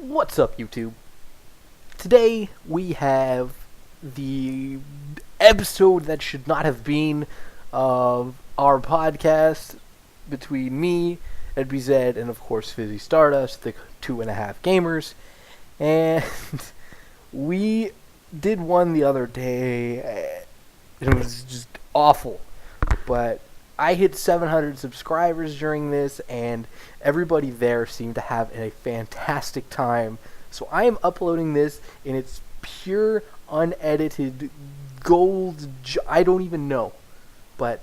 What's up, YouTube? Today we have the episode that should not have been of our podcast between me, NBZ, and of course Fizzy Stardust, the 2.5 gamers. And we did one the other day. It was just awful. But I hit 700 subscribers during this, and everybody there seemed to have a fantastic time. So I am uploading this in its pure, unedited gold. I don't even know. But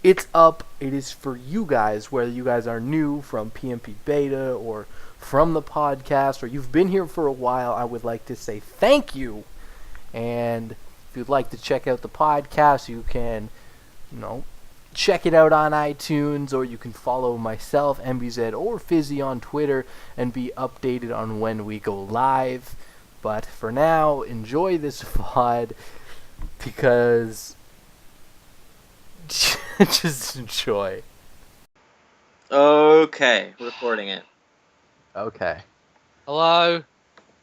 it's up. It is for you guys, whether you guys are new from PMP Beta or from the podcast, or you've been here for a while. I would like to say thank you. And if you'd like to check out the podcast, you can, check it out on iTunes, or you can follow myself, MBZ, or Fizzy on Twitter and be updated on when we go live. But for now, enjoy this VOD because just enjoy. Okay, recording it. Okay. Hello?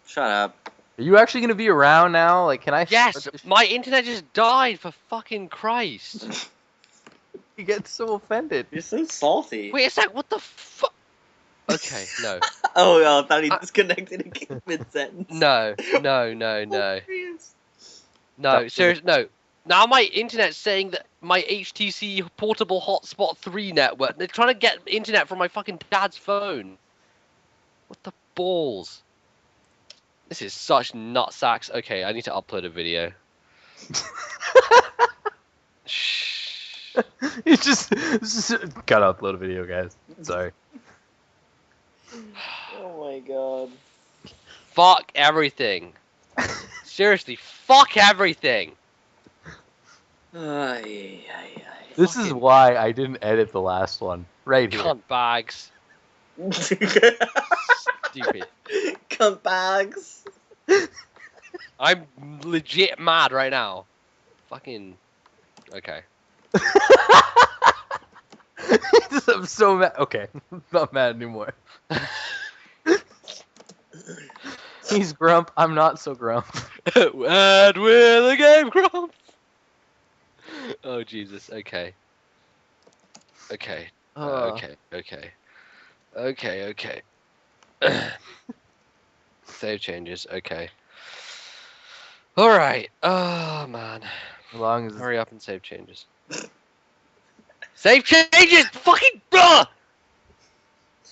Shut up. Are you actually going to be around now? Like, can I... Yes! My internet just died, for fucking Christ! You get so offended. You're so salty. Wait a sec, what the fuck? Okay, no. Oh, I thought he disconnected again mid-sentence. No. No, seriously, no. Now my internet's saying that my HTC Portable Hotspot 3 network, they're trying to get internet from my fucking dad's phone. What the balls? This is such nutsacks. Okay, I need to upload a video. Shh. You just gotta upload a video, guys. Sorry. Oh my god. Fuck everything. Seriously, fuck everything. This is why I didn't edit the last one. Right here. Cunt bags. Stupid. Cunt bags. I'm legit mad right now. Fucking. Okay. I'm so mad. Okay, I'm not mad anymore. He's grump. I'm not so grump. And with the game grump. Oh Jesus. Okay. Okay. Okay. Save changes. Okay. All right. Oh man. As long as Hurry up and save changes. Save changes! Fucking bruh!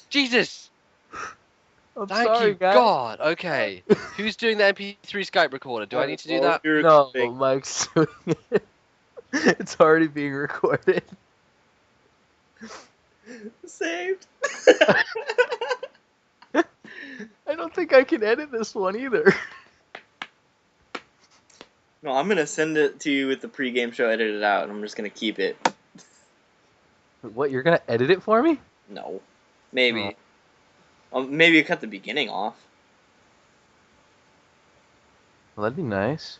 Jesus! I'm Thank sorry, you, guys. God. Okay. Who's doing the MP3 Skype recorder? Do I need to do that? No, Mike's doing it. It's already being recorded. Saved. I don't think I can edit this one either. No, I'm gonna send it to you with the pre-game show edited out, and I'm just gonna keep it. What, you're gonna edit it for me? No. Maybe. Maybe cut the beginning off. Well, that'd be nice.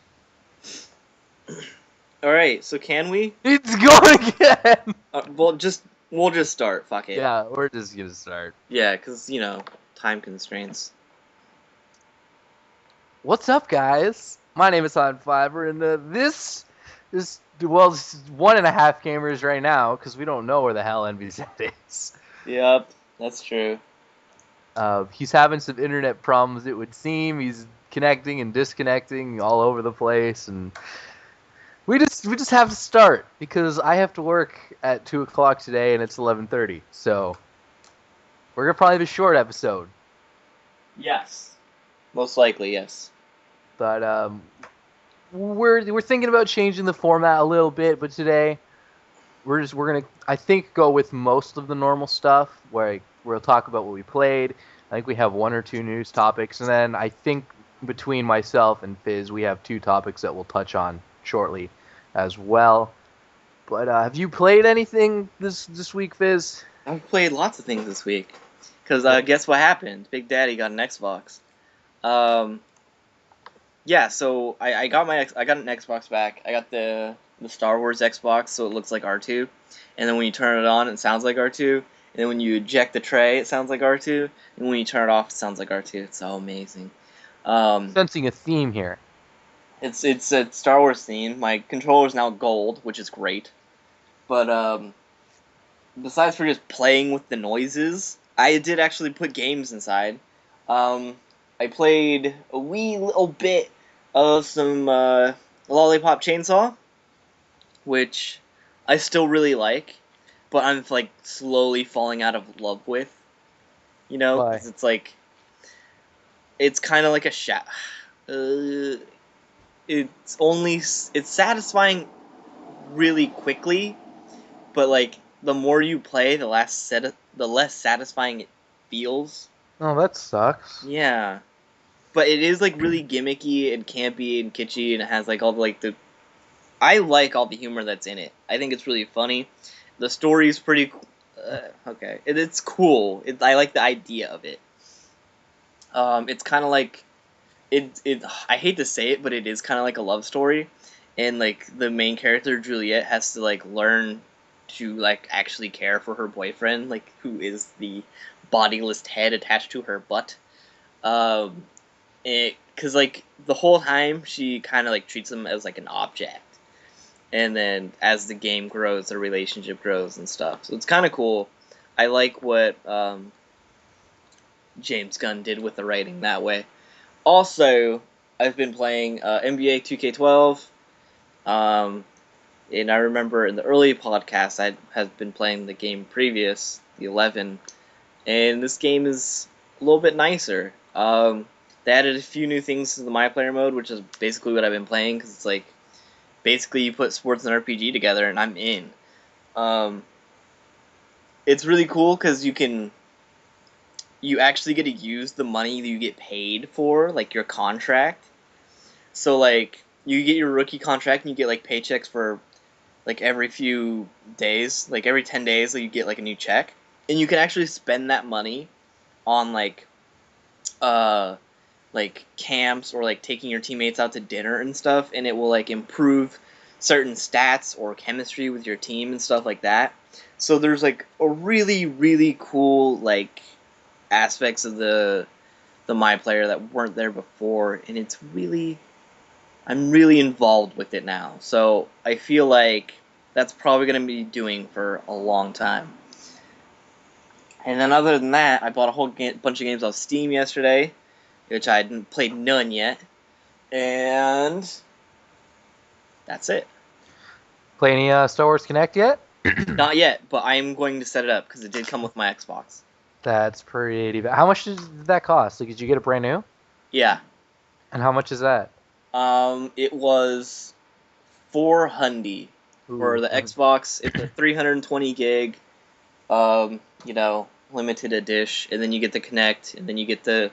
Alright, so can we? It's going again! We'll just start, fuck it. Yeah, we're just gonna start. Yeah, because, time constraints. What's up, guys? My name is On Fiber, and this is, well, this is 1.5 gamers right now, because we don't know where the hell NBZ is. Yep, that's true. He's having some internet problems, it would seem. He's connecting and disconnecting all over the place, and we just have to start, because I have to work at 2 o'clock today, and it's 11:30, so we're going to probably have a short episode. Yes. Most likely, yes. But we're thinking about changing the format a little bit, but today we're gonna, I think, go with most of the normal stuff where we'll talk about what we played. I think we have 1 or 2 news topics, and then I think between myself and Fizz we have 2 topics that we'll touch on shortly as well. But have you played anything this week, Fizz? I've played lots of things this week. Because guess what happened? Big Daddy got an Xbox. Yeah, so I got an Xbox back. I got the Star Wars Xbox, so it looks like R2. And then when you turn it on, it sounds like R2. And then when you eject the tray, it sounds like R2. And when you turn it off, it sounds like R2. It's so amazing. Sensing a theme here. It's a Star Wars theme. My controller's now gold, which is great. But besides for just playing with the noises, I did actually put games inside. I played a wee little bit of some Lollipop Chainsaw, which I still really like, but I'm like slowly falling out of love with. You know, Why? 'cause it's kind of like a it's satisfying really quickly, but like the more you play, the less satisfying it feels. Oh, that sucks. Yeah, but it is like really gimmicky and campy and kitschy, and it has like all the like the. I like all the humor that's in it. I think it's really funny. The story's pretty. Okay, it's cool. I like the idea of it. It's kind of like it. I hate to say it, but it is kind of like a love story, and like the main character Juliet has to like learn to like actually care for her boyfriend, like who is the bodiless head attached to her butt. Um, because like the whole time she kind of like treats him as like an object, and then as the game grows, the relationship grows and stuff. So it's kind of cool. I like what James Gunn did with the writing that way. Also, I've been playing NBA 2K12, and I remember in the early podcast I had been playing the game previous, the 11, and this game is a little bit nicer. They added a few new things to the My Player mode, which is basically what I've been playing, because it's like, basically you put sports and RPG together, and I'm in. It's really cool, because you actually get to use the money that you get paid for, like your contract. So like you get your rookie contract and you get like paychecks for like every few days, like every 10 days you get like a new check. And you can actually spend that money on uh like camps or like taking your teammates out to dinner and stuff, and it will like improve certain stats or chemistry with your team and stuff like that. So there's like a really really cool like aspects of the My Player that weren't there before, and I'm really involved with it now. So I feel like that's probably going to be doing for a long time. And then other than that, I bought a whole bunch of games on Steam yesterday, which I hadn't played none yet, and that's it. Play any Star Wars Connect yet? Not yet, but I am going to set it up because it did come with my Xbox. That's pretty. How much did that cost? Like, did you get it brand new? Yeah. And how much is that? It was $400 for the Xbox. It's a 320 gig, limited edition, and then you get the Kinect, and then you get the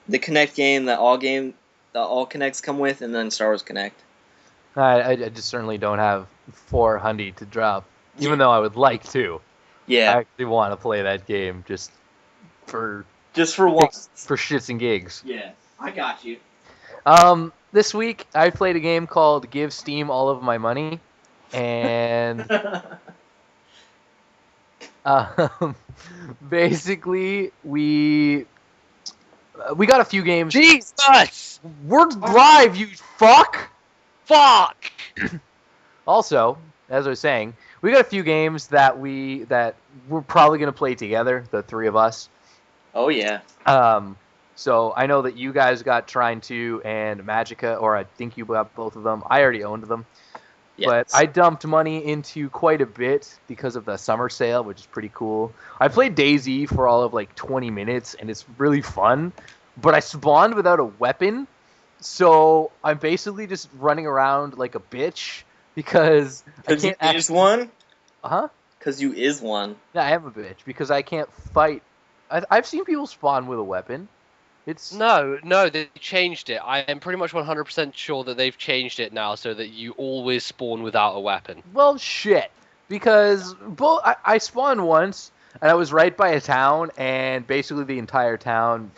Kinect game that all Kinects come with, and then Star Wars Kinect. I just certainly don't have 400 to drop, even though I would like to. Yeah. I actually want to play that game just for once. For shits and gigs. Yeah, I got you. This week I played a game called Give Steam All of My Money, and basically we got a few games. Jesus! We're live, you fuck! Fuck! Also, as I was saying, we got a few games that we're probably gonna play together, the three of us. Oh yeah. So I know that you guys got Trine 2 and Magica, or I think you got both of them. I already owned them. Yes. But I dumped money into quite a bit because of the summer sale, which is pretty cool. I played DayZ for all of like 20 minutes, and it's really fun. But I spawned without a weapon, so I'm basically just running around like a bitch because I can't. You is one. Huh? Because you is one. Yeah, I am a bitch because I can't fight. I've seen people spawn with a weapon. It's No, they changed it. I am pretty much 100% sure that they've changed it now so that you always spawn without a weapon. Well, shit. Because I spawned once, and I was right by a town, and basically the entire town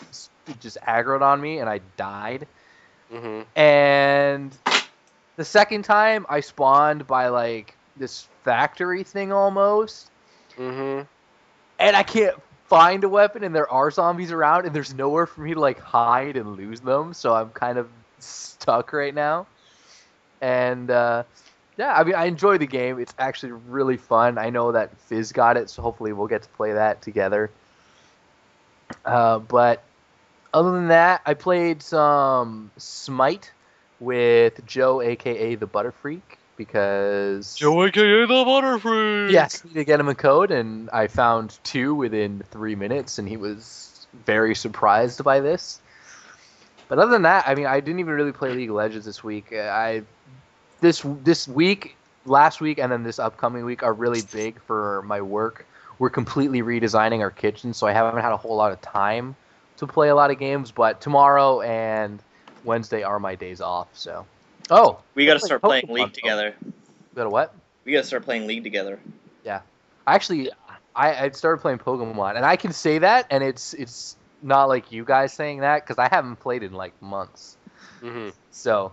just aggroed on me, and I died. Mm-hmm. And the second time, I spawned by, like, this factory thing almost. Mm-hmm. and I can't find a weapon, and there are zombies around, and there's nowhere for me to like hide and lose them, so I'm kind of stuck right now. And yeah, I mean, I enjoy the game. It's actually really fun. I know that Fizz got it, so hopefully we'll get to play that together. But other than that, I played some Smite with Joe, aka the Butterfreak, because aka the Butterfree. yes, need to get him a code, and I found 2 within 3 minutes, and he was very surprised by this. But other than that, I mean, I didn't even really play League of Legends this week. This week, last week, and then this upcoming week are really big for my work. We're completely redesigning our kitchen, so I haven't had a whole lot of time to play a lot of games. But tomorrow and Wednesday are my days off. So, We got to let's play start playing Pokemon, League though. together. Got a what? We got to start playing League together. Actually, I started playing Pokemon, and I can say that, and it's not like you guys saying that because I haven't played in like months. Mm-hmm. So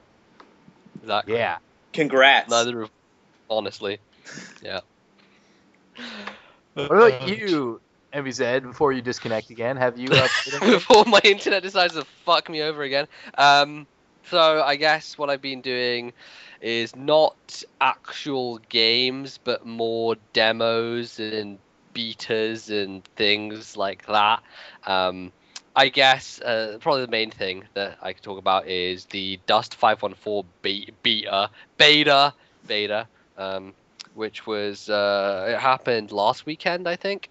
Exactly. yeah, Congrats. Neither of, honestly. Yeah. what about you, MBZ? Before you disconnect again, have you played anything? Before my internet decides to fuck me over again. So I guess what I've been doing is not actual games, but more demos and betas and things like that. I guess probably the main thing that I could talk about is the Dust 514 beta, which was it happened last weekend, I think.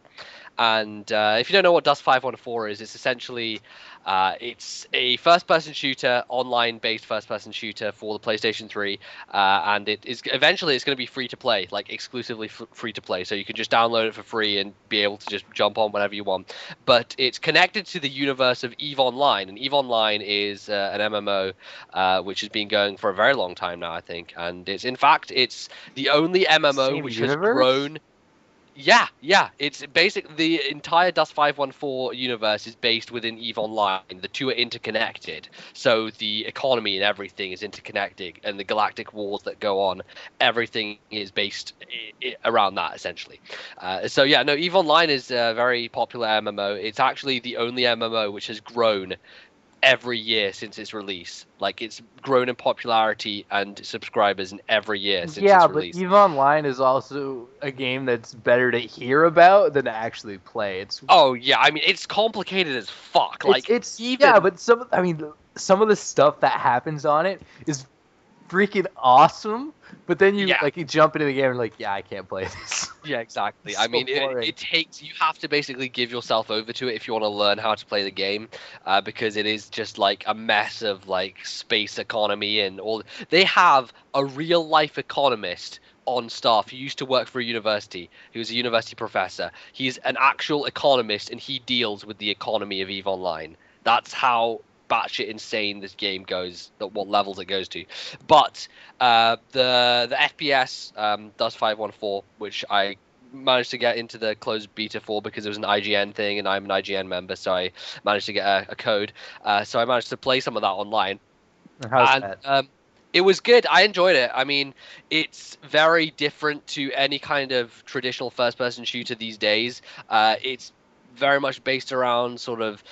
And if you don't know what Dust 514 is, it's essentially it's a first-person shooter, online-based first-person shooter for the PlayStation 3, and it is eventually it's going to be free to play, like exclusively free to play. So you can just download it for free and be able to just jump on whenever you want. But it's connected to the universe of EVE Online, and EVE Online is an MMO which has been going for a very long time now, I think, and it's in fact it's the only MMO Same which has universe? grown. Yeah. It's basic. The entire Dust 514 universe is based within EVE Online. The two are interconnected, so the economy and everything is interconnected, and the galactic wars that go on, everything is based around that essentially. So yeah, no, EVE Online is a very popular MMO. It's actually the only MMO which has grown every year since its release. Like it's grown in popularity and subscribers in every year since Yeah, its but release. EVE Online is also a game that's better to hear about than to actually play. Oh yeah, I mean it's complicated as fuck. Like even Yeah, but some of the stuff that happens on it is freaking awesome. But then yeah, you jump into the game and like, yeah, I can't play this. yeah, exactly. It's I so mean boring. it takes you have to basically give yourself over to it if you want to learn how to play the game, because it is just like a mess of like space economy and all. They have a real life economist on staff who used to work for a university. He was a university professor. He's an actual economist and he deals with the economy of EVE Online. That's how batshit insane this game goes, what levels it goes to. But the FPS Dust 514, which I managed to get into the closed beta for because it was an IGN thing and I'm an IGN member, so I managed to get a code. So I managed to play some of that online. How's And that? it was good. I enjoyed it. I mean, it's very different to any kind of traditional first-person shooter these days. It's very much based around sort of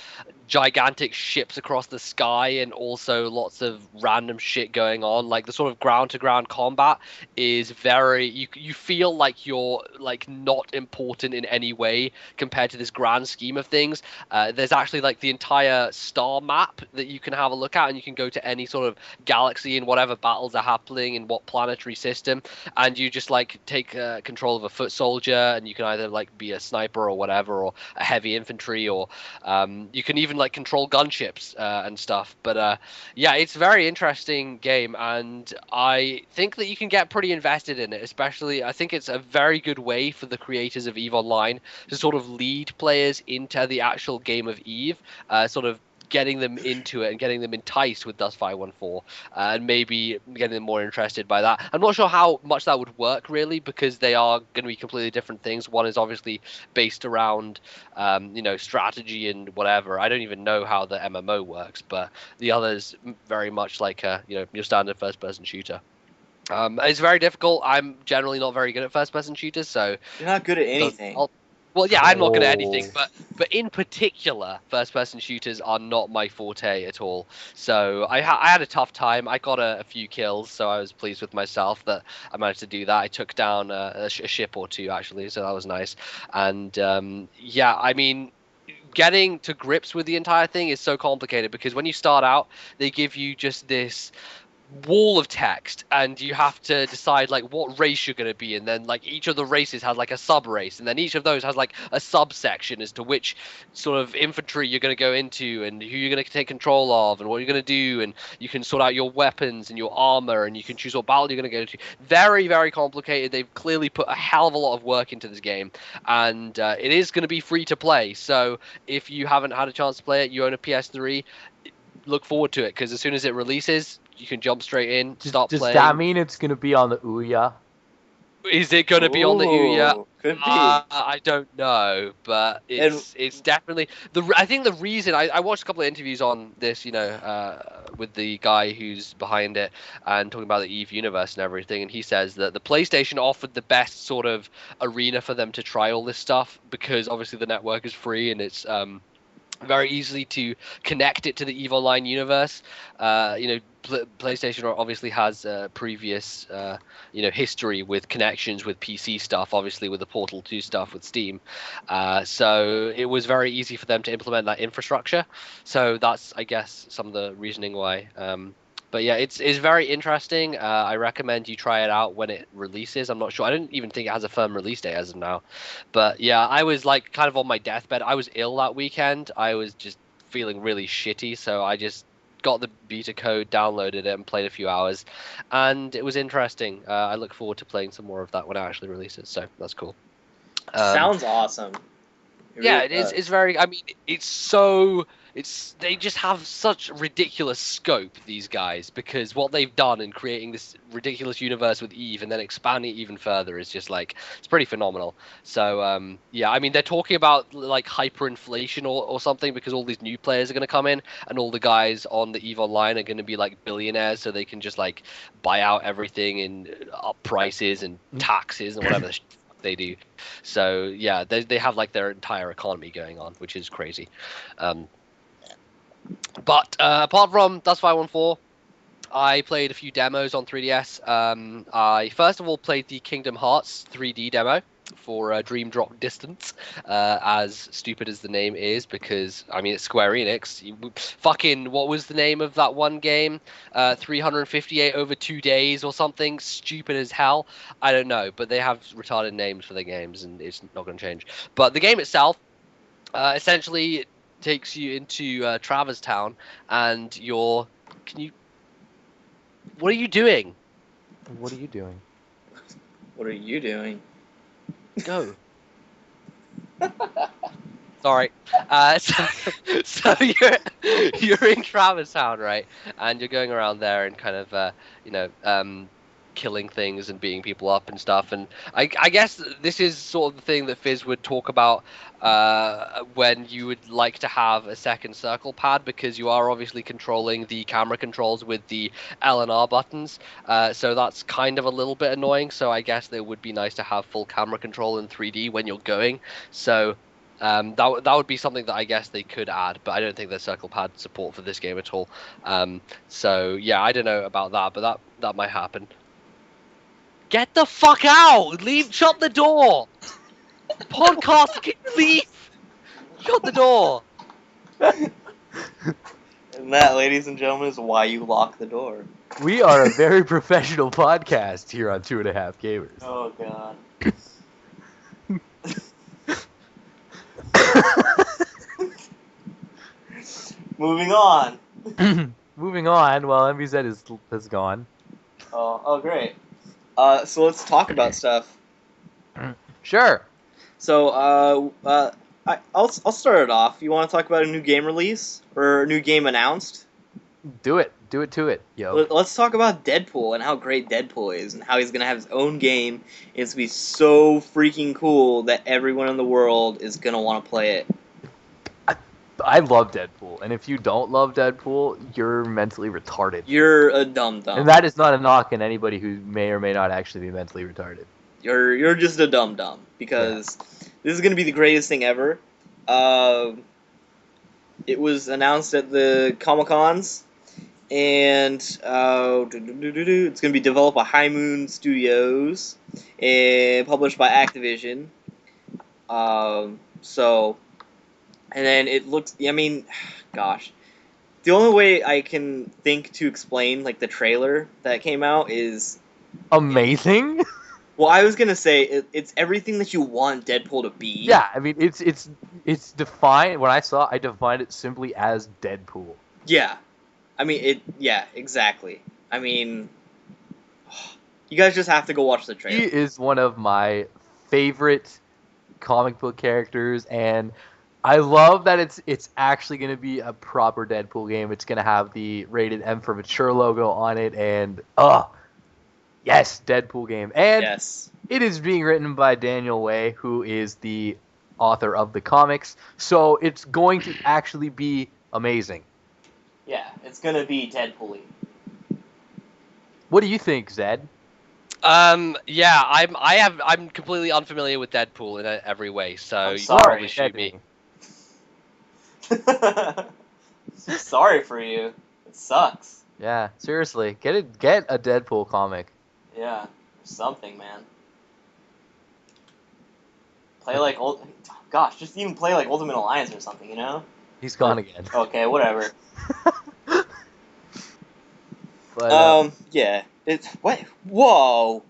gigantic ships across the sky and also lots of random shit going on. Like the sort of ground-to-ground combat is very you feel like you're like not important in any way compared to this grand scheme of things. There's actually like the entire star map that you can have a look at, and you can go to any sort of galaxy and whatever battles are happening in what planetary system, and you just like take control of a foot soldier, and you can either like be a sniper or whatever, or a heavy infantry, or you can even like control gunships and stuff. But yeah, it's a very interesting game, and I think that you can get pretty invested in it. Especially, I think it's a very good way for the creators of EVE Online to sort of lead players into the actual game of EVE, sort of getting them into it and getting them enticed with Dust 514, and maybe getting them more interested by that. I'm not sure how much that would work really, because they are going to be completely different things. One is obviously based around strategy and whatever. I don't even know how the MMO works, but the other's very much like your standard first person shooter. It's very difficult. I'm generally not very good at first person shooters, so You're not good at anything. Well, yeah, I'm not good at anything, Oh. but in particular, first-person shooters are not my forte at all. So I had a tough time. I got a few kills, so I was pleased with myself that I managed to do that. I took down a ship or two actually, so that was nice. And yeah, I mean, getting to grips with the entire thing is so complicated because when you start out, they give you just this wall of text and you have to decide like what race you're going to be, and then like each of the races has like a sub race, and then each of those has like a subsection as to which sort of infantry you're going to go into and who you're going to take control of and what you're going to do, and you can sort out your weapons and your armor, and you can choose what battle you're going to go to. Very, very complicated. They've clearly put a hell of a lot of work into this game, and it is going to be free to play. So if you haven't had a chance to play it, you own a PS3, look forward to it, because as soon as it releases, you can jump straight in, start Does playing. that mean it's gonna be on the Ouya? Is it going to be on the Ouya? Ooh, could be. I don't know, but it's definitely I think the reason I watched a couple of interviews on this, with the guy who's behind it and talking about the Eve universe and everything, and he says that the PlayStation offered the best sort of arena for them to try all this stuff because obviously the network is free and it's very easily to connect it to the EVE Online universe. PlayStation obviously has previous, history with connections with PC stuff, obviously with the Portal 2 stuff with Steam. So it was very easy for them to implement that infrastructure. So that's, I guess, some of the reasoning why. But yeah, it's very interesting. I recommend you try it out when it releases. I'm not sure. I don't even think it has a firm release date as of now. But yeah, I was like kind of on my deathbed. I was ill that weekend. I was just feeling really shitty, so I just got the beta code, downloaded it, and played a few hours, and it was interesting. I look forward to playing some more of that when it actually releases. So that's cool. Sounds awesome. Yeah, really it is. does. It's very. I mean, it's so. They just have such ridiculous scope, these guys, because what they've done in creating this ridiculous universe with Eve and then expanding it even further is just like it's pretty phenomenal. So yeah, I mean they're talking about like hyperinflation or something because all these new players are going to come in and all the guys on the Eve Online are going to be like billionaires, so they can just like buy out everything and up prices and taxes and whatever the fuck they do. So yeah, they have like their entire economy going on, which is crazy. But apart from Dust 514, I played a few demos on 3DS. I first of all played the Kingdom Hearts 3D demo for Dream Drop Distance, as stupid as the name is, because I mean it's Square Enix. Fucking what was the name of that one game? 358 over 2 days or something stupid as hell. I don't know, but they have retarded names for their games, and it's not going to change. But the game itself, essentially takes you into Traverse Town, and Can you? What are you doing? What are you doing? What are you doing? Go. Sorry. So you're in Traverse Town, right? And you're going around there and kind of killing things and beating people up and stuff. And I guess this is sort of the thing that Fizz would talk about when you would like to have a second circle pad, because you are obviously controlling the camera controls with the L and R buttons. So that's kind of a little bit annoying. So I guess it would be nice to have full camera control in 3D when you're going. So that would be something that I guess they could add, but I don't think there's circle pad support for this game at all. So yeah, I don't know about that, but that might happen. Get the fuck out! Leave! Shut the door! Podcast, can you leave? Shut the door! And that, ladies and gentlemen, is why you lock the door. We are a very professional podcast here on 2.5 Gamers. Oh god. Moving on. Moving on. Well, MVZ has gone. Oh, great. So let's talk about stuff. Sure. So, I'll start it off. You want to talk about a new game release or a new game announced? Do it. Do it to it, yo. Let's talk about Deadpool and how great Deadpool is and how he's gonna have his own game. It's gonna be so freaking cool that everyone in the world is gonna want to play it. I love Deadpool, and if you don't love Deadpool, you're mentally retarded. You're a dum-dum. And that is not a knock on anybody who may or may not actually be mentally retarded. You're just a dum-dum because This is gonna be the greatest thing ever. It was announced at the Comic-Cons, and it's gonna be developed by High Moon Studios and published by Activision. So, and then it looks. I mean, gosh, the only way I can think to explain like the trailer that came out is, Amazing. well, I was gonna say it's everything that you want Deadpool to be. Yeah, I mean it's defined. When I defined it simply as Deadpool. Yeah, I mean it. Yeah, exactly. I mean, you guys just have to go watch the He trailer. is one of my favorite comic book characters, and I love that it's actually going to be a proper Deadpool game. It's going to have the rated M for mature logo on it, and yes, Deadpool game. And Yes. it is being written by Daniel Way, who is the author of the comics, so it's going to actually be amazing. Yeah, it's gonna be Deadpool-y. What do you think, Zed? Yeah, I'm completely unfamiliar with Deadpool in every way, so I'm you sorry. can probably shoot me. Sorry for you. It sucks. Yeah, seriously, get a Deadpool comic. Yeah, something, man. Play like gosh, just even play like Ultimate Alliance or something, you know? He's gone again. Okay, whatever. But Yeah. It's what? Whoa.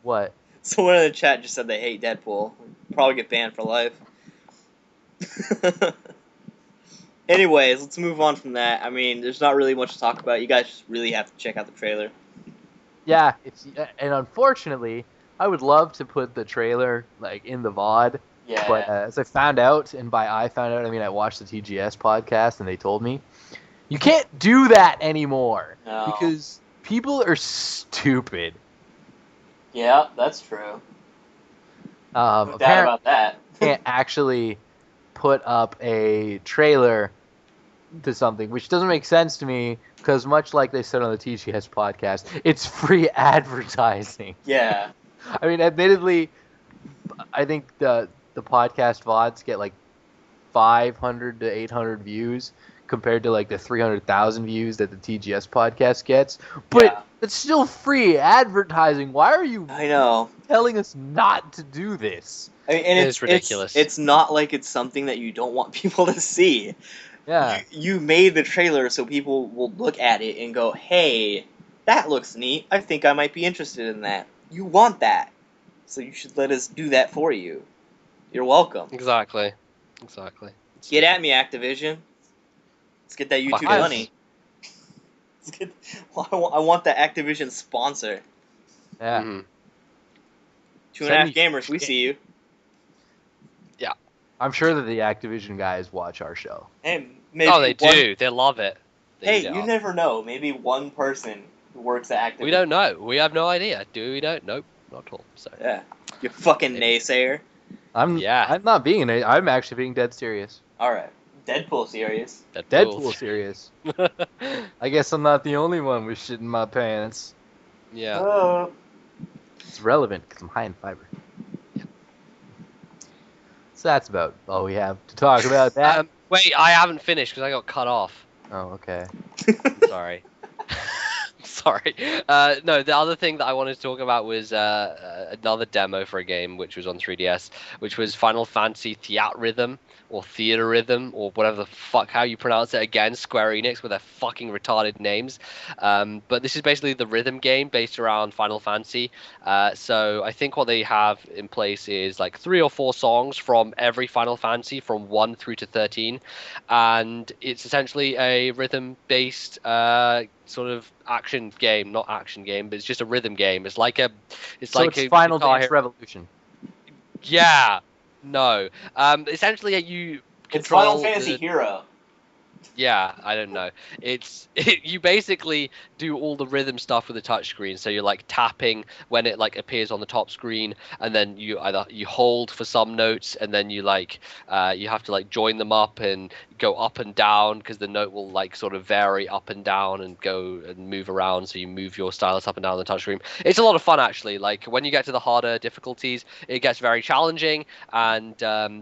what? Someone in the chat just said they hate Deadpool. Probably get banned for life. Anyways, let's move on from that. I mean, there's not really much to talk about. You guys just really have to check out the trailer. Yeah, and unfortunately, I would love to put the trailer like in the VOD, Yeah. but as I found out, and by I found out, I mean I watched the TGS podcast, and they told me you can't do that anymore No. because people are stupid. Yeah, that's true. No doubt Apparently, about that. can't actually put up a trailer to something, which doesn't make sense to me because much like they said on the TGS podcast, it's free advertising. Yeah. I mean, admittedly, I think the podcast VODs get like 500 to 800 views compared to like the 300,000 views that the TGS podcast gets, but Yeah. it's still free advertising. Why are you I know. telling us not to do this? I mean, and It's ridiculous. It's not like it's something that you don't want people to see. Yeah. You made the trailer so people will look at it and go, hey, that looks neat. I think I might be interested in that. You want that. So you should let us do that for you. You're welcome. Exactly. Get at me, Activision. Let's get that YouTube Fuck us. money. I want that Activision sponsor. Yeah. Mhm. 2.5 Gamers, we see you. I'm sure that the Activision guys watch our show. Hey, maybe Oh, they do. They love it. Hey, do. you never know. Maybe one person who works at Activision. We don't know. We have no idea. Do we? Don't. Nope. Not at all. So. Yeah. You fucking Maybe. naysayer. I'm not being I'm actually being dead serious. Alright. Deadpool series. Deadpool serious. I guess I'm not the only one with shit in my pants. Yeah. Oh. It's relevant because I'm high in fiber. So that's about all we have to talk about that. Wait, I haven't finished because I got cut off. Oh, okay. Sorry. Sorry. No, the other thing that I wanted to talk about was another demo for a game which was on 3DS, which was Final Fantasy Theatrhythm, or Theatrhythm, or whatever the fuck how you pronounce it again, Square Enix with their fucking retarded names. But this is basically the rhythm game based around Final Fantasy. So I think what they have in place is like 3 or 4 songs from every Final Fantasy from 1 through to 13. And it's essentially a rhythm-based sort of action game, not action game, but it's just a rhythm game. It's like a Final Guitar Dance Hero- Revolution. Yeah, no. Essentially, you It's control Final Fantasy Hero. Yeah, I don't know. You basically do all the rhythm stuff with the touchscreen. So you're like tapping when it like appears on the top screen, and then you hold for some notes, and then you have to like join them up and go up and down because the note will like sort of vary up and down and go and move around. So you move your stylus up and down the touchscreen. It's a lot of fun actually. Like when you get to the harder difficulties, it gets very challenging and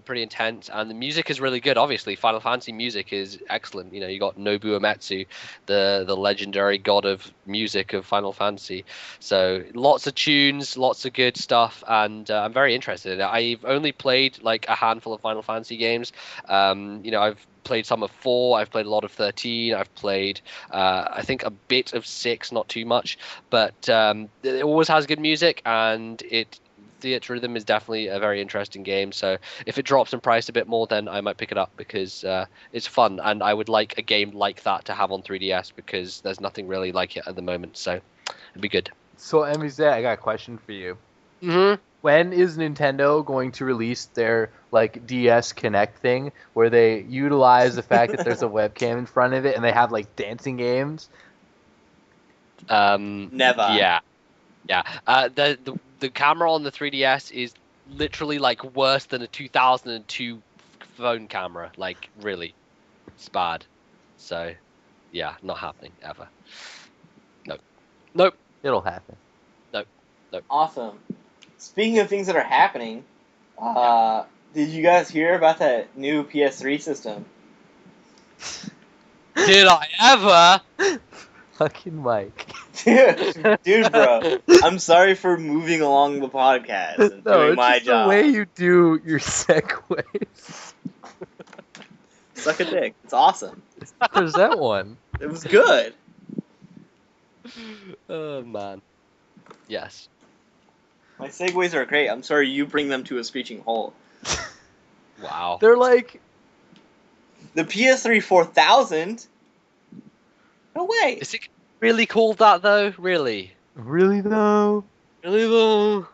pretty intense. And the music is really good. Obviously, Final Fantasy music is excellent. You know, you got Nobuo Uematsu, the legendary god of music of Final Fantasy. So lots of tunes, lots of good stuff, and I'm very interested in it. I've only played like a handful of Final Fantasy games. You know, I've played some of 4, I've played a lot of 13, I've played I think a bit of 6, not too much, but it always has good music, and Theatre Rhythm is definitely a very interesting game. So if it drops in price a bit more, then I might pick it up because it's fun, and I would like a game like that to have on 3DS because there's nothing really like it at the moment. So it'd be good. So, MZ, I got a question for you. Mm-hmm. When is Nintendo going to release their like DS Connect thing where they utilize the fact that there's a webcam in front of it and they have like dancing games? Never. Yeah. The camera on the 3DS is literally like worse than a 2002 phone camera. Like really, it's bad. So, yeah, not happening ever. Nope. It'll happen. Awesome. Speaking of things that are happening, did you guys hear about that new PS3 system? Did I ever? Fucking Mike. Dude, bro. I'm sorry for moving along the podcast and No, doing it's my just job. the way you do your segues. Suck a dick. It's awesome. There's that one. It was good. Oh man. Yes. My segues are great. I'm sorry you bring them to a screeching halt. Wow. They're like, The PS3 4000? No way. Is it really called that though? Really? really though? Really though?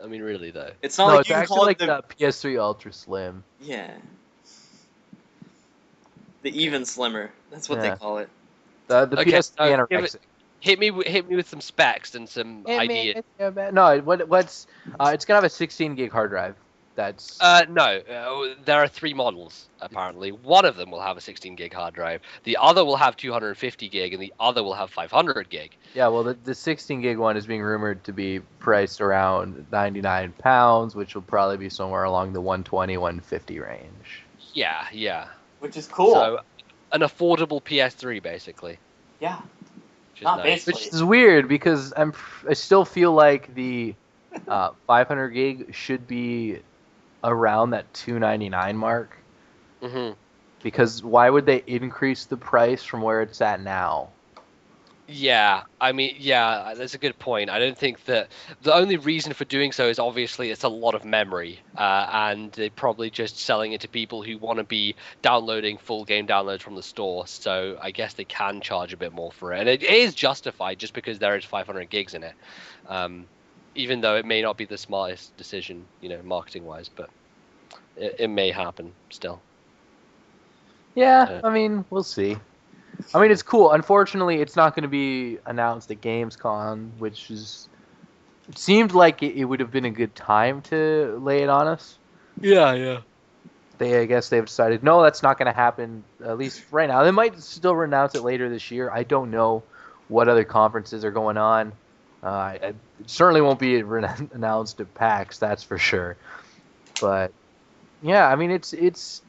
I mean, really though. It's not No, like it's you can actually call like it the... the PS3 Ultra Slim. Yeah. The even slimmer. That's what Yeah. they call it. The Okay, PS3 so anorexic. hit me with some specs and some ideas. No, what's it's gonna have a 16 gig hard drive. That's No, there are 3 models apparently. One of them will have a 16 gig hard drive. The other will have 250 gig, and the other will have 500 gig. yeah. Well, the 16 gig one is being rumored to be priced around £99, which will probably be somewhere along the 120, 150 range. Yeah. Which is cool. So an affordable PS3 basically. Yeah. Which is Not nice. basically. Which is weird because I still feel like the 500 gig should be around that 299 mark. Mm-hmm. Because why would they increase the price from where it's at now? Yeah, I mean, yeah, that's a good point. I don't think that the only reason for doing so is obviously it's a lot of memory, and they're probably just selling it to people who want to be downloading full game downloads from the store. So I guess they can charge a bit more for it, and it is justified just because there is 500 gigs in it, even though it may not be the smartest decision, you know, marketing wise, but it may happen still. Yeah, I mean, we'll see. I mean, it's cool. Unfortunately, it's not going to be announced at Gamescom, which is... It seemed like it would have been a good time to lay it on us. Yeah. I guess they've decided, no, that's not going to happen, at least right now. They might still announce it later this year. I don't know what other conferences are going on. It certainly won't be announced at PAX, that's for sure. But, yeah, I mean, it's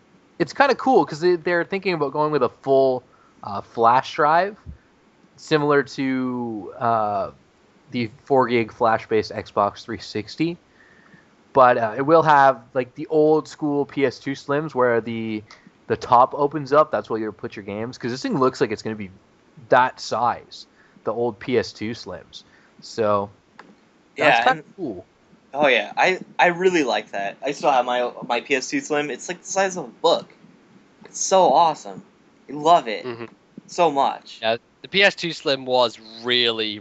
kind of cool because they're thinking about going with a full... flash drive, similar to the 4 gig flash based Xbox 360, but it will have like the old school PS2 Slims where the top opens up. That's where you put your games, because this thing looks like it's going to be that size, the old PS2 Slims. So that's kind of cool. Oh yeah, I really like that. I still have my PS2 Slim. It's like the size of a book. It's so awesome. I love it so much. Yeah, the PS2 Slim was really,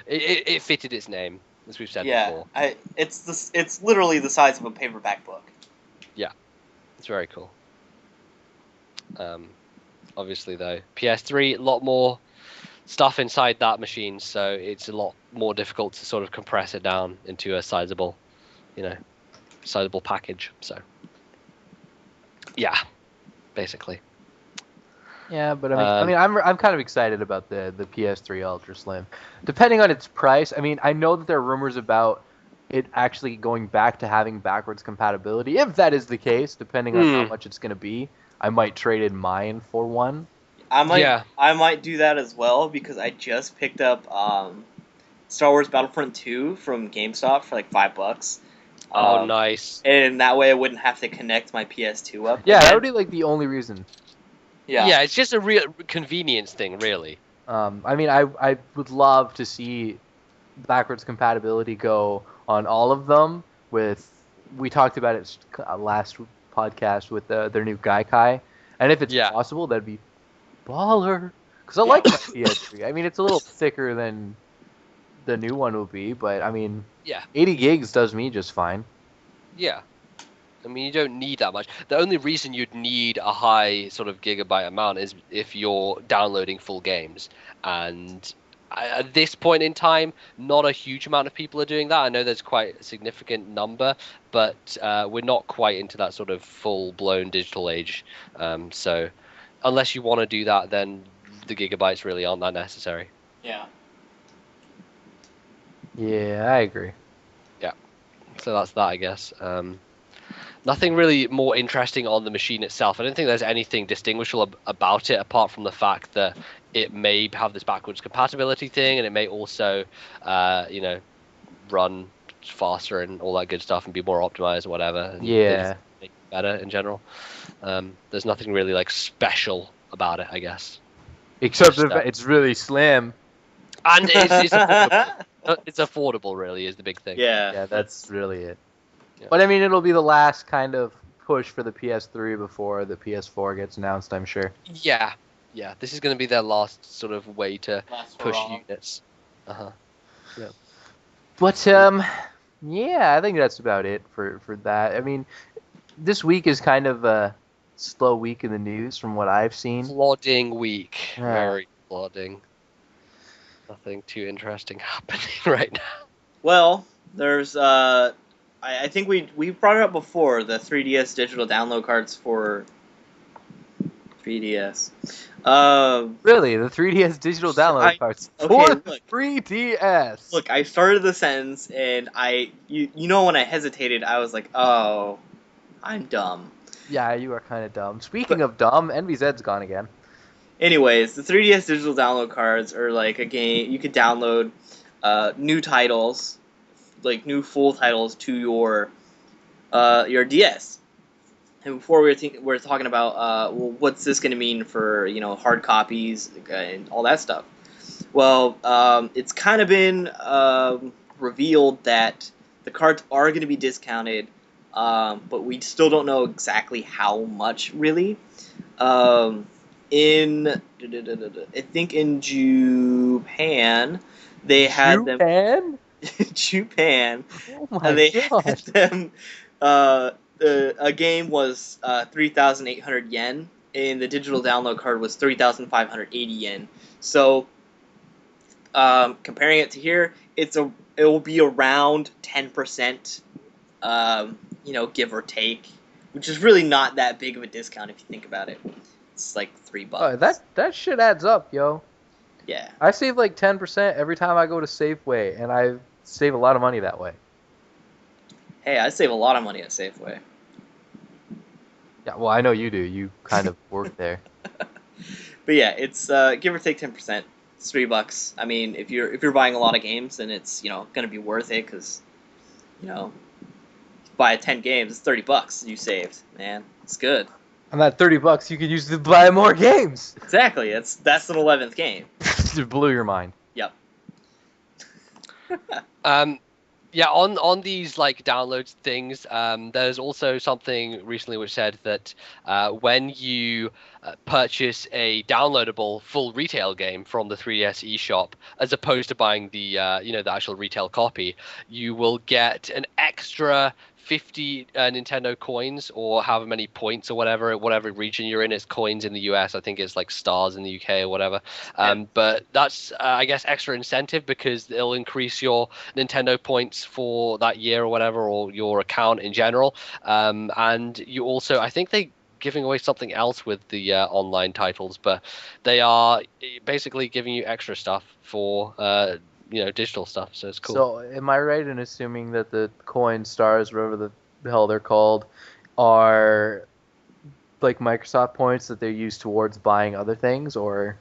it fitted its name, as we've said before. It's literally the size of a paperback book. Yeah, it's very cool. Obviously though, PS3, a lot more stuff inside that machine, so it's a lot more difficult to sort of compress it down into a sizable package. So, yeah, basically. Yeah, but I mean, I'm kind of excited about the PS3 Ultra Slim. Depending on its price, I mean, I know that there are rumors about it actually going back to having backwards compatibility. If that is the case, depending on how much it's going to be, I might trade in mine for one. I might do that as well because I just picked up Star Wars Battlefront 2 from GameStop for like $5. Oh, nice. And that way I wouldn't have to connect my PS2 up. Yeah, again. that would be like the only reason. Yeah, it's just a real convenience thing, really. I mean, I would love to see backwards compatibility go on all of them. We talked about it last podcast with their new Gaikai, and if it's possible, that'd be baller. Because I like my PS3. I mean, it's a little thicker than the new one will be, but I mean, 80 gigs does me just fine. Yeah. I mean, you don't need that much. The only reason you'd need a high sort of gigabyte amount is if you're downloading full games. And at this point in time, not a huge amount of people are doing that. I know there's quite a significant number, but we're not quite into that sort of full-blown digital age. So unless you want to do that, then the gigabytes really aren't that necessary. Yeah. Yeah, I agree. Yeah. So that's that, I guess. Nothing really more interesting on the machine itself. I don't think there's anything distinguishable about it apart from the fact that it may have this backwards compatibility thing, and it may also, run faster and all that good stuff and be more optimized or whatever. And they just make it better in general. There's nothing really like special about it, I guess. Except it's really slim. And it's affordable. It's affordable, really, is the big thing. Yeah, that's really it. Yeah. But I mean, it'll be the last kind of push for the PS3 before the PS4 gets announced, I'm sure. Yeah. This is going to be their last sort of way to push units. Yeah. But yeah, I think that's about it for that. I mean, this week is kind of a slow week in the news from what I've seen. Plodding week. Very plodding. Nothing too interesting happening right now. Well, there's I think we brought it up before, the 3DS digital download cards for 3DS. Really, the 3DS digital download cards for the 3DS. Look, I started the sentence and you know when I hesitated, I was like, oh, I'm dumb. Yeah, you are kind of dumb. Speaking of dumb, NVZ's gone again. Anyways, the 3DS digital download cards are like a game you could download new titles, like new full titles to your DS. And before we're talking about well, what's this going to mean for hard copies and all that stuff. Well, it's kind of been revealed that the cards are going to be discounted, but we still don't know exactly how much really. I think in Japan they had them. Japan. Oh my God. Had them. A game was 3,800 yen, and the digital download card was 3,580 yen. So, comparing it to here, it will be around 10%, give or take, which is really not that big of a discount if you think about it. It's like $3. Oh, that shit adds up, yo. Yeah. I save like 10% every time I go to Safeway, and I save a lot of money that way. Hey, I save a lot of money at Safeway. Yeah, well, I know you do. You kind of work there. But yeah, it's give or take 10%. It's $3. I mean, if you're buying a lot of games, then it's gonna be worth it because buy 10 games, it's $30 you saved. Man, it's good. And that $30 you could use to buy more games. Exactly. That's an 11th game. It blew your mind. Yep. Yeah, on these like downloads things, there's also something recently which said that when you purchase a downloadable full retail game from the 3DS eShop, as opposed to buying the the actual retail copy, you will get an extra 50 Nintendo coins, or however many points or whatever region you're in. It's coins in the US. I think it's like stars in the UK or whatever. But that's, I guess, extra incentive because it'll increase your Nintendo points for that year or whatever, or your account in general. And you also, I think they giving away something else with the online titles, but they are basically giving you extra stuff for digital stuff. So it's cool. So, am I right in assuming that the coin stars, whatever the hell they're called, are like Microsoft points that they're used towards buying other things, or?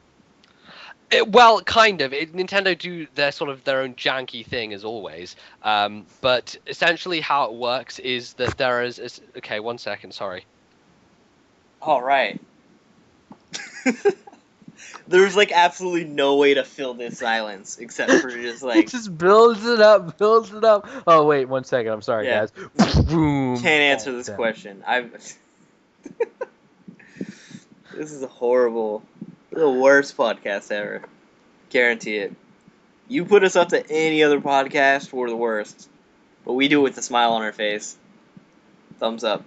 Well, kind of. Nintendo do their own janky thing as always. But essentially, how it works is that there is. Okay, 1 second. Sorry. All right. There's like absolutely no way to fill this silence except for just It like just builds it up, builds it up. Oh wait, 1 second. I'm sorry, Yeah. guys. Boom. can't answer Oh, this damn. question. This is horrible. This is the worst podcast ever. Guarantee it. You put us up to any other podcast, we're the worst. But we do it with a smile on our face. Thumbs up.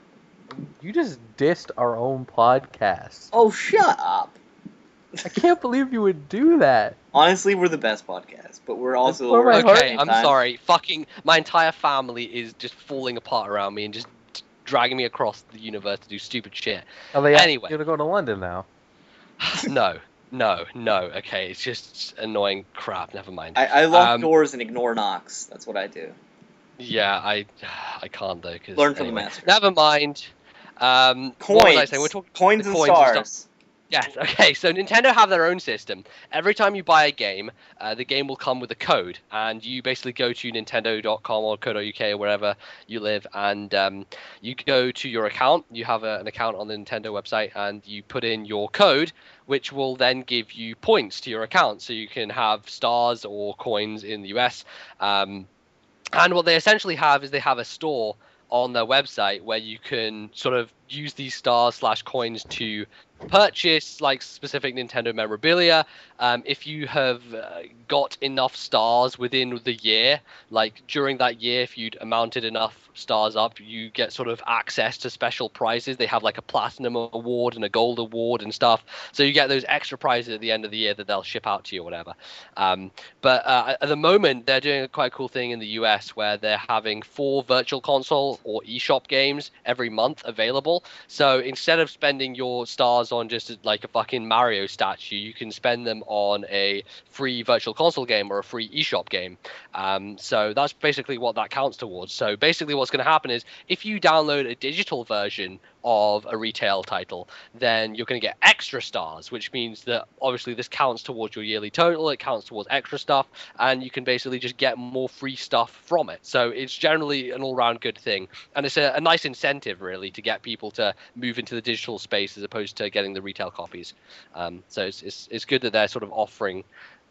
You just dissed our own podcast. Oh, shut up. I can't believe you would do that. Honestly, we're the best podcast, but we're also the where my worst. at the Okay, same I'm time. sorry. Fucking my entire family is just falling apart around me and just dragging me across the universe to do stupid shit. Are they Anyway. You're gonna go to London now. No. Okay, it's just annoying crap. Never mind. I lock doors and ignore knocks. That's what I do. Yeah, I can't though. Cause, Learn from anyway. the master. Never mind. Coins. What was I saying? We're talking coins the and coins and stars. stuff. Yes, okay, so Nintendo have their own system. Every time you buy a game, the game will come with a code, and you basically go to nintendo.com or co.uk or wherever you live, and you go to your account. You have an account on the Nintendo website, and you put in your code, which will then give you points to your account, so you can have stars or coins in the US. And what they essentially have is they have a store on their website where you can sort of use these stars / coins to purchase like specific Nintendo memorabilia. If you have got enough stars within the year, like during that year, if you'd amounted enough stars up, you get sort of access to special prizes. They have like a platinum award and a gold award and stuff. So you get those extra prizes at the end of the year that they'll ship out to you or whatever. But at the moment, they're doing a quite cool thing in the US where they're having 4 virtual console or eShop games every month available. So instead of spending your stars on just like a fucking Mario statue, you can spend them on a free virtual console game or a free eShop game. So that's basically what that counts towards. So basically what's going to happen is if you download a digital version of a retail title, then you're going to get extra stars, which means that obviously this counts towards your yearly total, it counts towards extra stuff, and you can basically just get more free stuff from it. So it's generally an all-round good thing, and it's a nice incentive really to get people to move into the digital space as opposed to getting the retail copies. So it's good that they're sort of offering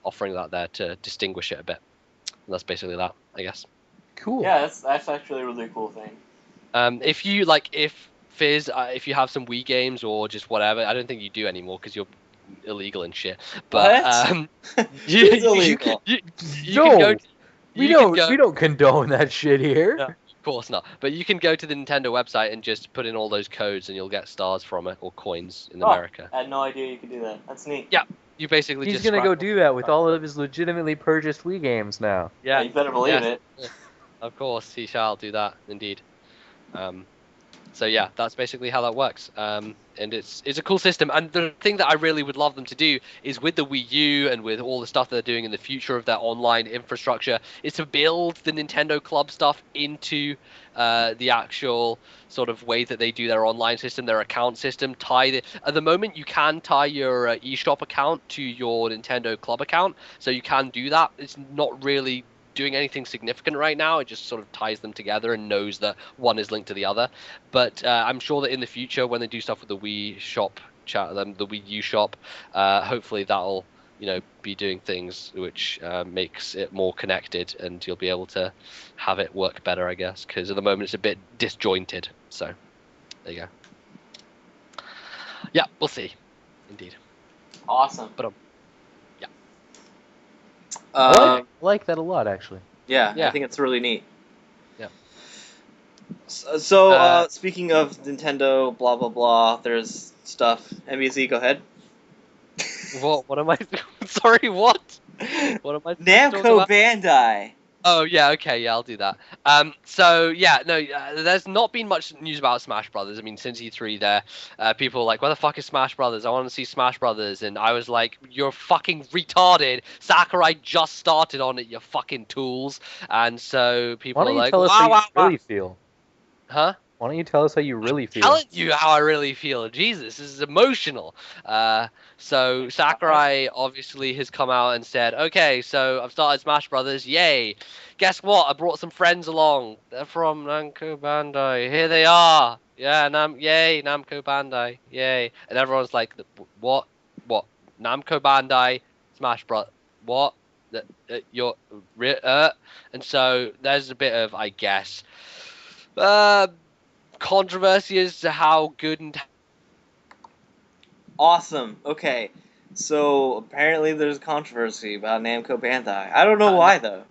that there to distinguish it a bit. And that's basically that, I guess. Cool. Yeah, that's actually a really cool thing. If you Fizz, if you have some Wii games or just whatever, I don't think you do anymore because you're illegal and shit. But What? you, It's illegal. you No, can go. we you can don't. We don't condone that shit here. No. Of course not. But you can go to the Nintendo website and just put in all those codes, and you'll get stars from it or coins in America. I had no idea you could do that. That's neat. Yeah. You basically He's just gonna go scrap- do that with all of his legitimately purchased Wii games now. Yeah, You better believe yes. it. Of course, he shall do that indeed. So yeah, that's basically how that works. And it's a cool system. And the thing that I really would love them to do is with the Wii U and with all the stuff they're doing in the future of their online infrastructure, is to build the Nintendo Club stuff into the actual sort of way that they do their online system, their account system. At the moment, you can tie your eShop account to your Nintendo Club account, so you can do that. It's not really doing anything significant right now. It just sort of ties them together and knows that one is linked to the other. But I'm sure that in the future, when they do stuff with the Wii shop, the Wii U shop, hopefully that'll be doing things which makes it more connected, and you'll be able to have it work better, I guess. Because at the moment it's a bit disjointed. So there you go. Yeah, we'll see. Indeed. Awesome. But I like that a lot, actually. Yeah, Yeah. I think it's really neat. Yeah. So, speaking of Nintendo, blah blah blah, there's stuff. MBZ, go ahead. What am I? Sorry, what? What am I? supposed to talk Namco about? Bandai Oh yeah, okay, yeah, I'll do that. So yeah, no, there's not been much news about Smash Brothers. I mean, since E3, people were like, "What the fuck is Smash Brothers? I want to see Smash Brothers," and I was like, "You're fucking retarded. Sakurai just started on it, you fucking tools." And so Why people are don't you like, tell us how "Wow, you wow, wow." really feel? Huh? Why don't you tell us how you really feel? Telling you how I really feel. Jesus, this is emotional. So Sakurai obviously has come out and said, "Okay, so I've started Smash Brothers. Yay! Guess what? I brought some friends along. They're from Namco Bandai. Here they are. Yeah, yay, Namco Bandai. Yay!" And everyone's like, "What? What? Namco Bandai? Smash Bros. What? You're And so there's a bit of, I guess, uh, controversy as to how good and Awesome. Okay. So apparently there's controversy about Namco Bandai. I don't know why though.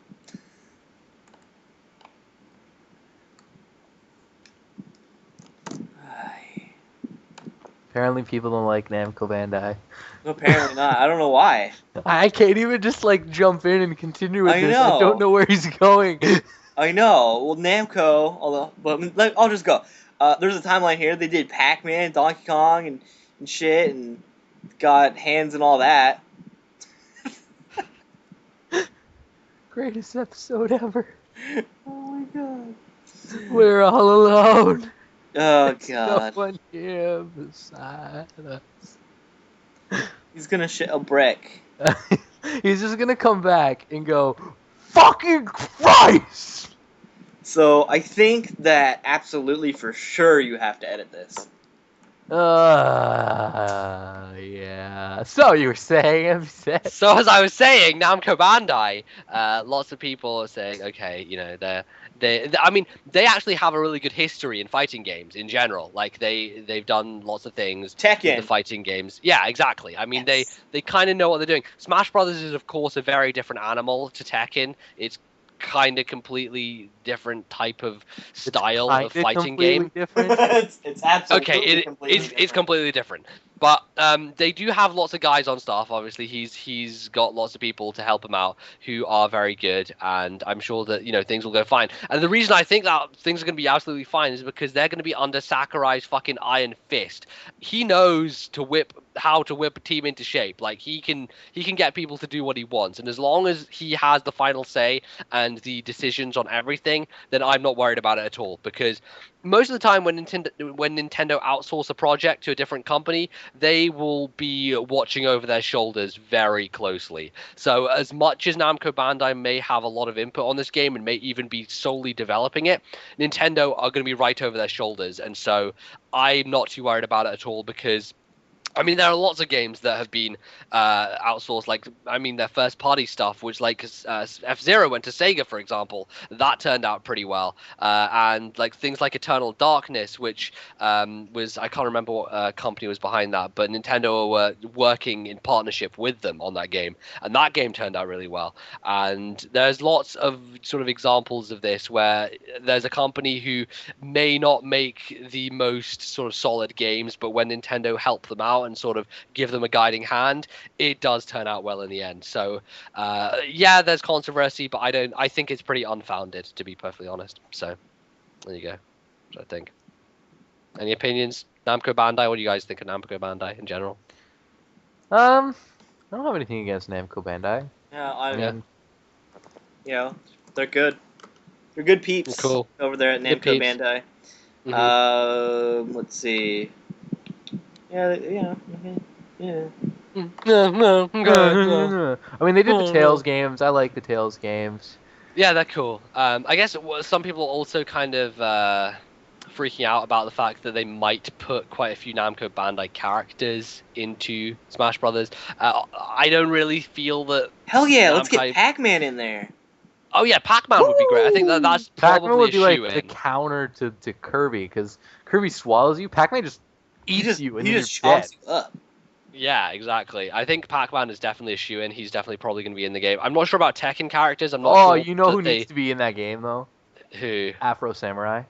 Apparently, people don't like Namco Bandai. Apparently not. I don't know why. I can't even just like jump in and continue with I this. I don't know. know where he's going. I know. Well, Namco, I'll just go. There's a timeline here. They did Pac-Man, Donkey Kong, and shit, and got hands and all that. Greatest episode ever. Oh my god. We're all alone. Oh There's god. no one here beside us. He's gonna shit a brick. He's just gonna come back and go, "Fucking Christ!" So I think that absolutely for sure you have to edit this. Yeah. So you were saying, I'm sad. So as I was saying, Namco Bandai, lots of people are saying, okay, you know, I mean, they actually have a really good history in fighting games in general. Like they've done lots of things with Tekken. the fighting games. Yeah, exactly. I mean, Yes. they kind of know what they're doing. Smash Brothers is of course a very different animal to Tekken. It's kind of completely different type of style of Kinda fighting completely game. different. It's absolutely Okay, completely it's different. completely different. But they do have lots of guys on staff. Obviously, he's got lots of people to help him out who are very good, and I'm sure that things will go fine. And the reason I think that things are going to be absolutely fine is because they're going to be under Sakurai's fucking iron fist. He knows how to whip a team into shape. Like he can get people to do what he wants, and as long as he has the final say and the decisions on everything, then I'm not worried about it at all. Because most of the time when Nintendo outsource a project to a different company, they will be watching over their shoulders very closely. So as much as Namco Bandai may have a lot of input on this game and may even be solely developing it, Nintendo are going to be right over their shoulders. And so I'm not too worried about it at all because I mean, there are lots of games that have been outsourced. Like, I mean, their first-party stuff, which like F-Zero went to Sega, for example, that turned out pretty well. And like things like Eternal Darkness, which was I can't remember what company was behind that, but Nintendo were working in partnership with them on that game, and that game turned out really well. And there's lots of sort of examples of this where there's a company who may not make the most sort of solid games, but when Nintendo help them out and sort of give them a guiding hand, it does turn out well in the end. So yeah, there's controversy, but I think it's pretty unfounded, to be perfectly honest. So there you go. I think. Any opinions? Namco Bandai, what do you guys think of Namco Bandai in general? I don't have anything against Namco Bandai. Yeah, Yeah. they're good. They're good peeps Cool. over there at Good Namco peeps. Bandai. Let's see. Yeah, yeah. No, I mean, they did the Tales games. I like the Tales games. Yeah, they're cool. I guess some people also kind of freaking out about the fact that they might put quite a few Namco Bandai characters into Smash Brothers. I don't really feel that. Hell yeah, let's Namco... get Pac-Man in there. Oh yeah, Pac-Man would be great. I think that's Pac-Man probably would a be like shoe-in. the counter to Kirby, because Kirby swallows you. Pac-Man just eats you, and he then just you're dead. chomps you up. Yeah, exactly. I think Pac-Man is definitely a shoe-in. He's definitely probably going to be in the game. I'm not sure about Tekken characters. I'm not Oh, sure. you know that who needs to be in that game though? Who? Afro Samurai.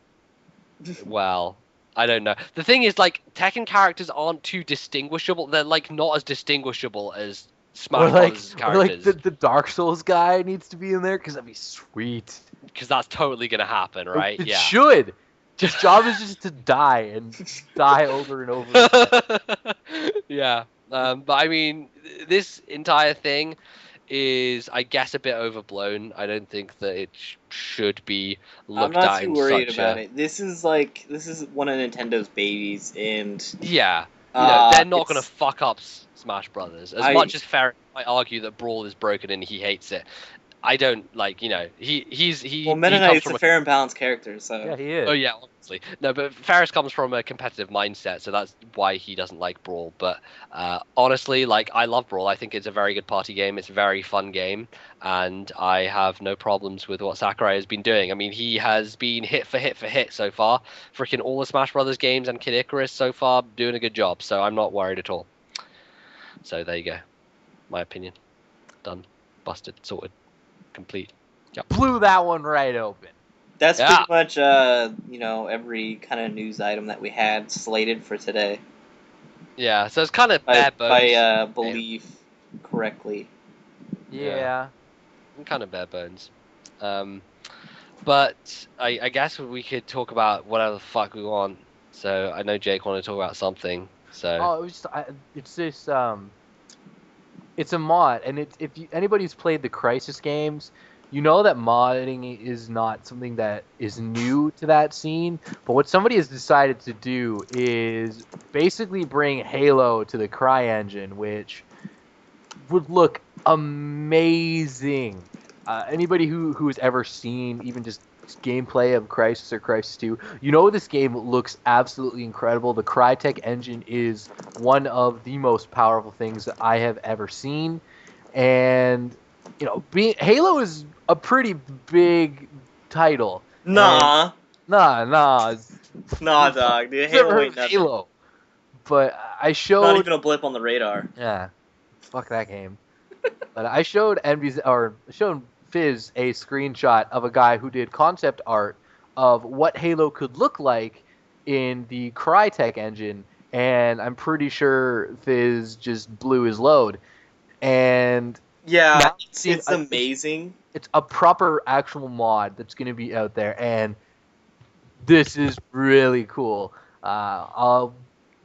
Well, I don't know. The thing is, like, Tekken characters aren't too distinguishable. They're, like, not as distinguishable as Smash Brothers Or like characters, the Dark Souls guy needs to be in there because that'd be sweet. because that's totally gonna happen, right? It Yeah. should. His job is just to die and die over and over again. Yeah. But I mean, this entire thing is, I guess, a bit overblown. I don't think that it should be I'm looked not at too in worried such about a. it. This is one of Nintendo's babies, and Yeah. They're not gonna it's fuck up Smash Brothers. As I much as Ferret might argue that Brawl is broken and he hates it, I don't like. well, Meta he comes Knight's from a a. fair and balanced character, so Yeah, he is. Oh yeah, obviously. No, but Ferris comes from a competitive mindset, so that's why he doesn't like Brawl. But honestly, like, I love Brawl. I think it's a very good party game. It's a very fun game, and I have no problems with what Sakurai has been doing. I mean, he has been hit for hit for hit so far. Freaking all the Smash Brothers games and Kid Icarus so far, doing a good job. So I'm not worried at all. So there you go. My opinion. Done. Busted. Sorted. Complete. Blew that one right open. that's Yeah. pretty much every kind of news item that we had slated for today. Yeah. So it's kind of bare bones. If I believe correctly. Yeah. Kind of bare bones. But I guess we could talk about whatever the fuck we want. So I know Jake wanted to talk about something. So Oh, it was just, it's this it's a mod, and anybody who's played the Crisis games, you know that modding is not something that is new to that scene. But what somebody has decided to do is basically bring Halo to the CryEngine, which would look amazing. Anybody who has ever seen even just gameplay of Crisis or Crisis 2, you know this game looks absolutely incredible. The Crytek engine is one of the most powerful things that I have ever seen, and Halo is a pretty big title. Nah, Nah, nah, dog. Dude, I've never Halo heard ain't of nothing. Halo, but I Not showed. even a blip on the radar. Yeah, fuck that game. But I showed Fizz a screenshot of a guy who did concept art of what Halo could look like in the Crytek engine, and I'm pretty sure Fizz just blew his load. And Yeah, now it's amazing. It's a proper actual mod that's going to be out there, and this is really cool.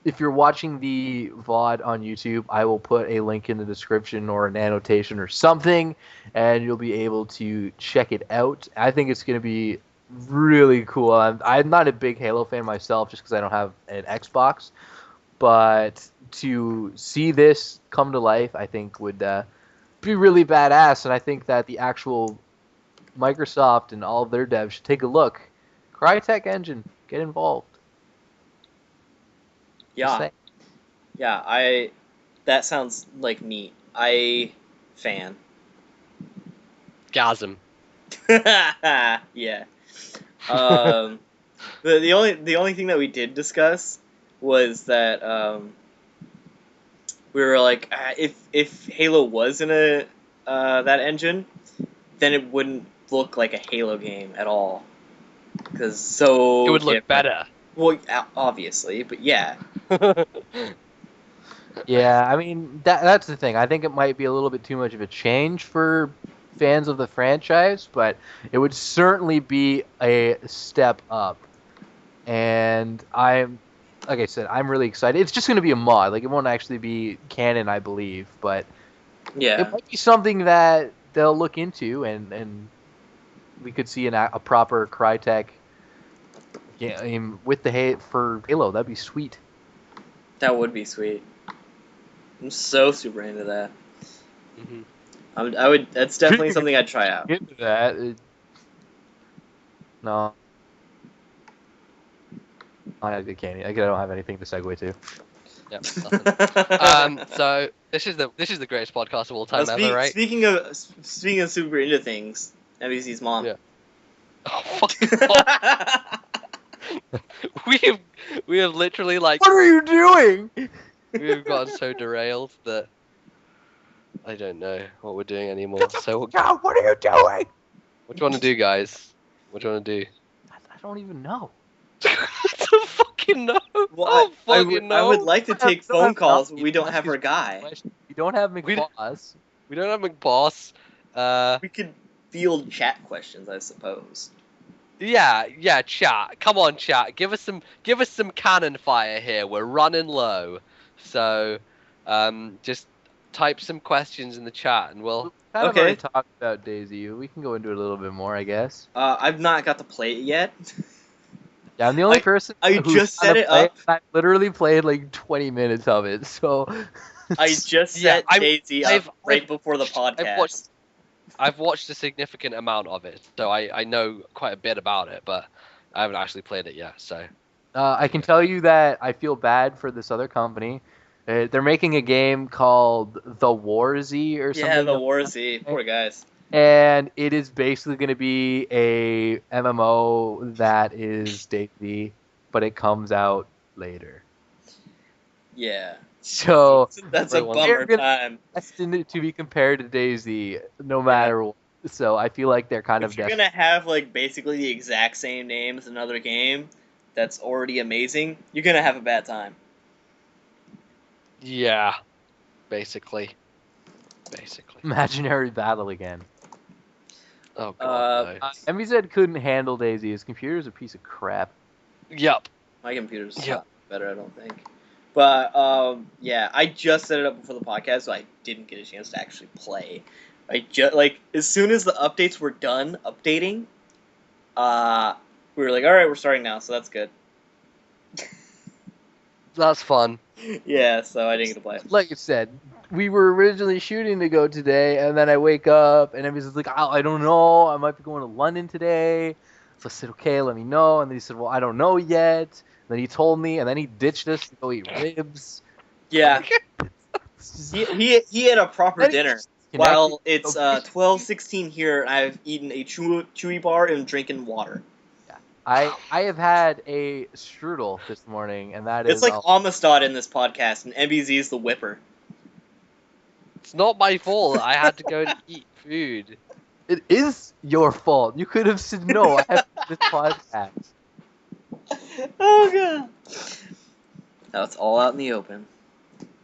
If you're watching the VOD on YouTube, I will put a link in the description or an annotation or something, and you'll be able to check it out. I think it's going to be really cool. I'm not a big Halo fan myself just because I don't have an Xbox, but to see this come to life, I think would be really badass, and I think that the actual Microsoft and all of their devs should take a look. Crytek Engine, get involved. Yeah, yeah. That sounds like neat. Fan. gasm. Yeah. The only thing that we did discuss was that we were like, if Halo was in that engine, then it wouldn't look like a Halo game at all. Because It would look different. better. Well, obviously, but yeah. Yeah, I mean that's the thing. I think it might be a little bit too much of a change for fans of the franchise, but it would certainly be a step up. And like I said, I'm really excited. It's just going to be a mod. Like, it won't actually be canon, I believe, but Yeah. it might be something that they'll look into, and we could see a proper Crytek game with for Halo. That'd be sweet. That would be sweet. I'm so super into that. Mm-hmm. I would. That's definitely something I'd try out. Get into that. No. I can't. I don't have anything to segue to. Yep, nothing. So this is the greatest podcast of all time ever, right? Speaking of super into things, MVC's mom. Yeah. Oh, fuck off. we have literally, like, What are you doing? we've gotten so derailed that I don't know what we're doing anymore. So God, what are you doing? what do you want to do, guys? What do you want to do? I don't even know. I don't fucking know. Well, I don't I fucking I know. would like to take Don't phone have calls, enough but we don't have people our guy. asking We don't have We- McBoss. We don't have McBoss. We could field chat questions, I suppose. Yeah, chat. Come on, chat. Give us some cannon fire here. We're running low. So, just type some questions in the chat and we'll. Kind of Okay. already talked about Daisy. We can go into it a little bit more, I guess. I've not got to play it yet. Yeah, I'm the only person I who's just set it up. I literally played like 20 minutes of it, so. I just Yeah, set Daisy up right before the podcast. I've watched a significant amount of it, so I know quite a bit about it, but I haven't actually played it yet. So. I can tell you that I feel bad for this other company. They're making a game called The War Z or something. Yeah, the War Z. Poor guys. And it is basically going to be a MMO that is Daisy, but it comes out later. Yeah. So That's a Right one. bummer They're gonna- time. destined it to be compared to Daisy, no matter what. So I feel like they're kind If of you're gonna have like basically the exact same name as another game that's already amazing, you're gonna have a bad time. Yeah, basically. imaginary battle again. Oh god, no. MBZ couldn't handle Daisy. His computer's a piece of crap. Yep. My computer's Yeah. not better, I don't think. But yeah, I just set it up before the podcast, so I didn't get a chance to actually play. I just like as soon as the updates were done updating, we were like, all right, we're starting now, so that's good. That's fun. Yeah, so I didn't get to play it. Like I said, we were originally shooting to go today, and then I wake up, and everybody's like, I don't know, I might be going to London today. So I said, okay, let me know. And then he said, well, I don't know yet. And then he told me, and then he ditched us to go eat ribs. Yeah, It's just- he had a proper Then he dinner. just disconnected. While it's So basically, 12:16 here, I've eaten a chewy bar and drinking water. I have had a strudel this morning, and that It's is like all- Amistad in this podcast, and MBZ is the whipper. It's not my fault. I had to go and eat food. it is your fault. You could have said no. I have this podcast. Oh god. Now it's all out in the open. You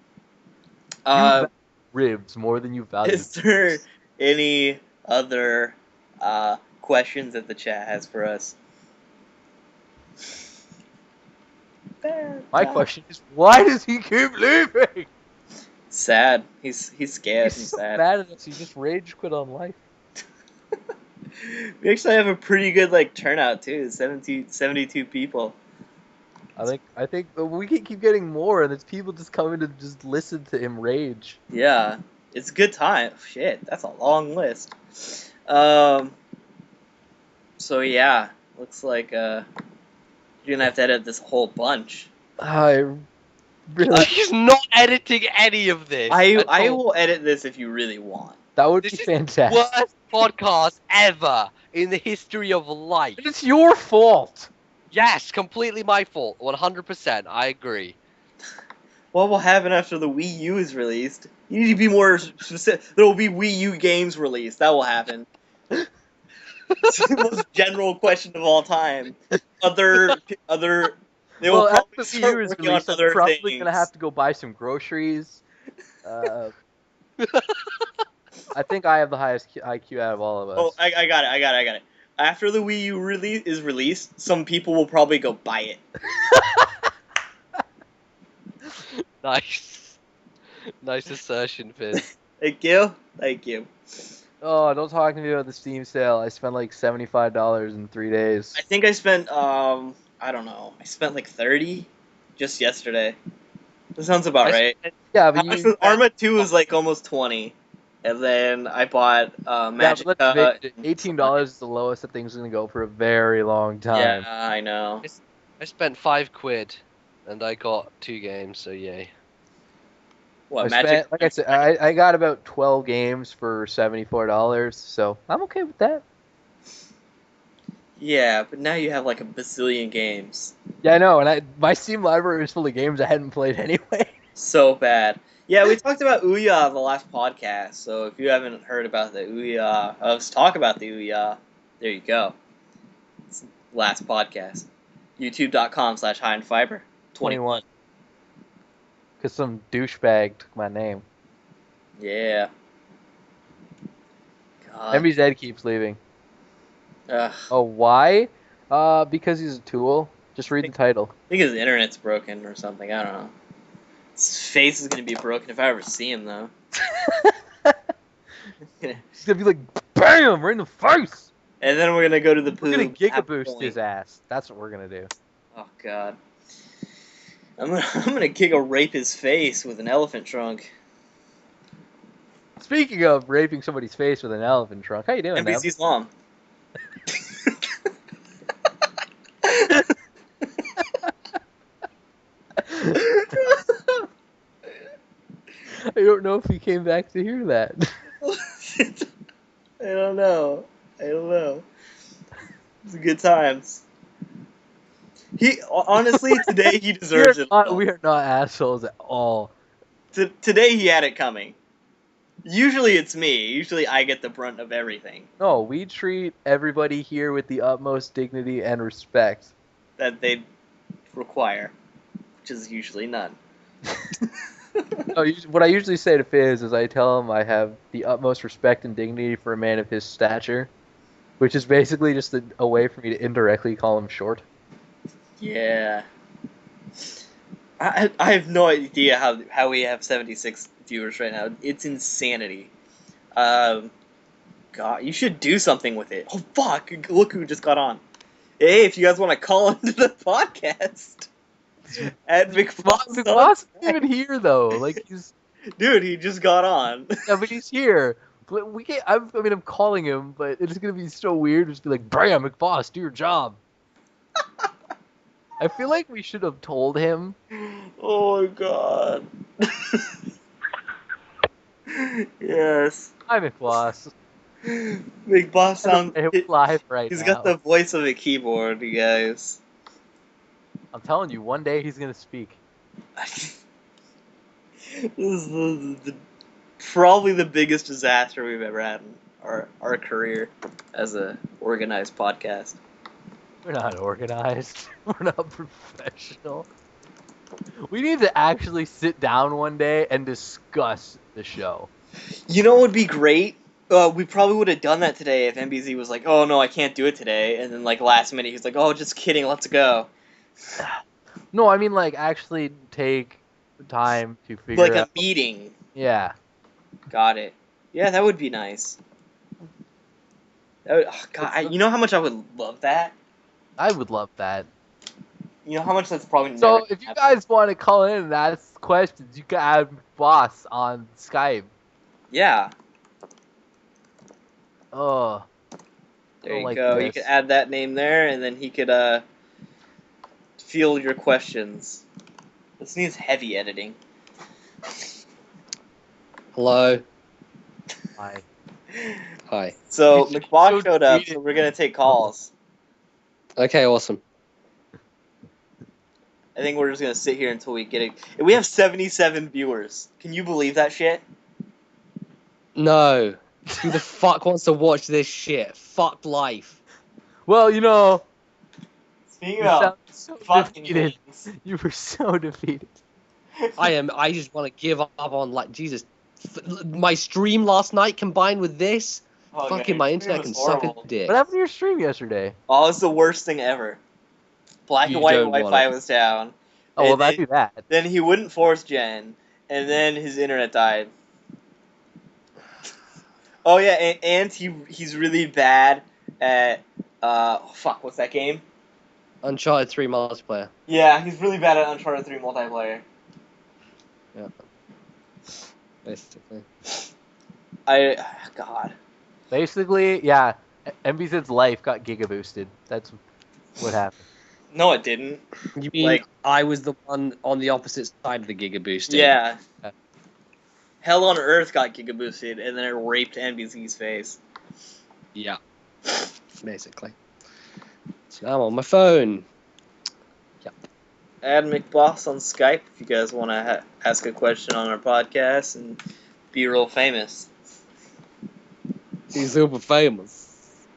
value ribs more than you value. Is there any other questions that the chat has for us? My question is, why does he keep leaving? Sad. He's scared and He's so sad. mad at us. He just rage quit on life. We actually have a pretty good like turnout too. 72 people. I think we can keep getting more, and there's people just coming to just listen to him rage. Yeah, it's a good time. Shit, that's a long list. So yeah, looks like you're gonna have to edit this whole bunch. I really, He's not editing any of this. I at all. will edit this if you really want. that would be This is fantastic. Worst podcast ever in the history of life. But it's your fault. Yes, completely my fault. 100%. I agree. What will happen after the Wii U is released? You need to be more specific. There will be Wii U games released. That will happen. It's the most general question of all time. Other. They will Well, after probably the start Wii U is working on released, I'm other probably things. gonna have to go buy some groceries. I think I have the highest IQ out of all of us. Oh, I got it. After the Wii U is released, some people will probably go buy it. Nice. Nice assertion, Finn. Thank you. Oh, don't talk to me about the Steam sale. I spent like $75 in 3 days. I think I spent I don't know. I spent like 30 just yesterday. That sounds about right. Yeah, but you. Arma 2 was like almost 20. And then I bought Yeah, Magic. but let's admit it, $18 is the lowest that thing's gonna go for a very long time. Yeah, I know. I spent £5 and I got 2 games, so yay. What I Magic? spent, like I said, I got about 12 games for $74, so I'm okay with that. Yeah, but now you have like a bazillion games. Yeah, I know, and my Steam library is full of games I hadn't played anyway. So bad. Yeah, we talked about Ouya on the last podcast, so if you haven't heard about the Ouya, us talk about the Ouya, there you go. It's the last podcast. YouTube.com/HighAndFiber. 21. Because some douchebag took my name. Yeah. God. MBZ keeps leaving. Ugh. Oh, why? Because he's a tool. Just read the title. I think his internet's broken or something. I don't know. His face is gonna be broken if I ever see him, though. He's gonna be like, BAM! Right in the face! And then we're gonna go to the pool. We're gonna have a Giga Boost point. his ass. That's what we're gonna do. Oh God. I'm gonna Giga rape his face with an elephant trunk. Speaking of raping somebody's face with an elephant trunk, how you doing, Nev? NBC's mom. I don't know if he came back to hear that. I don't know. It's good times. He honestly today he deserves it. We are not assholes at all. Today he had it coming. Usually it's me. Usually I get the brunt of everything No, we treat everybody here with the utmost dignity and respect. that they require, which is usually none. No, what I usually say to Fizz is I tell him I have the utmost respect and dignity for a man of his stature, which is basically just a way for me to indirectly call him short. Yeah. I have no idea how we have 76 viewers right now. It's insanity. God, you should do something with it. Oh fuck! Look who just got on. Hey, if you guys want to call into the podcast, at McFoss. McFoss isn't even here though. Like he's Dude, he just got on. yeah, but he's here. But we can't. I'm calling him, but it's gonna be so weird. Just be like, "Bram, McFoss, do your job." I feel like we should have told him. Oh my god. Yes. Hi, McFoss. McBoss sounds. Live right He's now. got the voice of a keyboard, you guys. I'm telling you, one day he's gonna speak. This is probably the biggest disaster we've ever had in our career as a organized podcast. We're not organized. We're not professional. We need to actually sit down one day and discuss the show. You know what would be great? We probably would have done that today if MBZ was like, "Oh no, I can't do it today," and then like last minute he's like, "Oh, just kidding, let's go." No, I mean like actually take time to figure Like out. a meeting. Yeah. Got it. Yeah, that would be nice. That would, oh, God, you know how much I would love that? I would love that. You know how much that's probably So never if you happen? guys want to call in and ask questions, you can add Boss on Skype. Yeah. Oh. There you like go. You this. could add that name there, and then he could field your questions. This needs heavy editing. Hello. Hi. Hi. So He's McBoss so showed up, defeated. so we're gonna take calls. Okay, awesome. I think we're just gonna sit here until we get it. We have 77 viewers. Can you believe that shit? No. Who the fuck wants to watch this shit? Fuck life. Well, you know, Speaking you of sound so fucking defeated. things. You were so defeated. I just want to give up on, like, Jesus. My stream last night combined with this? Oh, Fucking God, my your internet stream can was suck a horrible. dick. What happened to your stream yesterday? Oh, it's the worst thing ever. Black You and white don't want Wi-Fi it. was down. Oh, well, And I do that. Then he wouldn't force gen, and then his internet died. Oh yeah, and he's really bad at fuck, what's that game? Uncharted 3 multiplayer. Yeah, he's really bad at Uncharted 3 multiplayer. Yeah. Basically. God. Basically, yeah, MBZ's life got giga boosted. That's what happened. No, it didn't. You mean Like- I was the one on the opposite side of the Giga boosting? Yeah. Yeah. Hell on Earth got giga boosted, and then it raped NBC's face. Yeah. Basically. So now I'm on my phone. Add McBoss on Skype if you guys want to ask a question on our podcast and be real famous. He's super famous.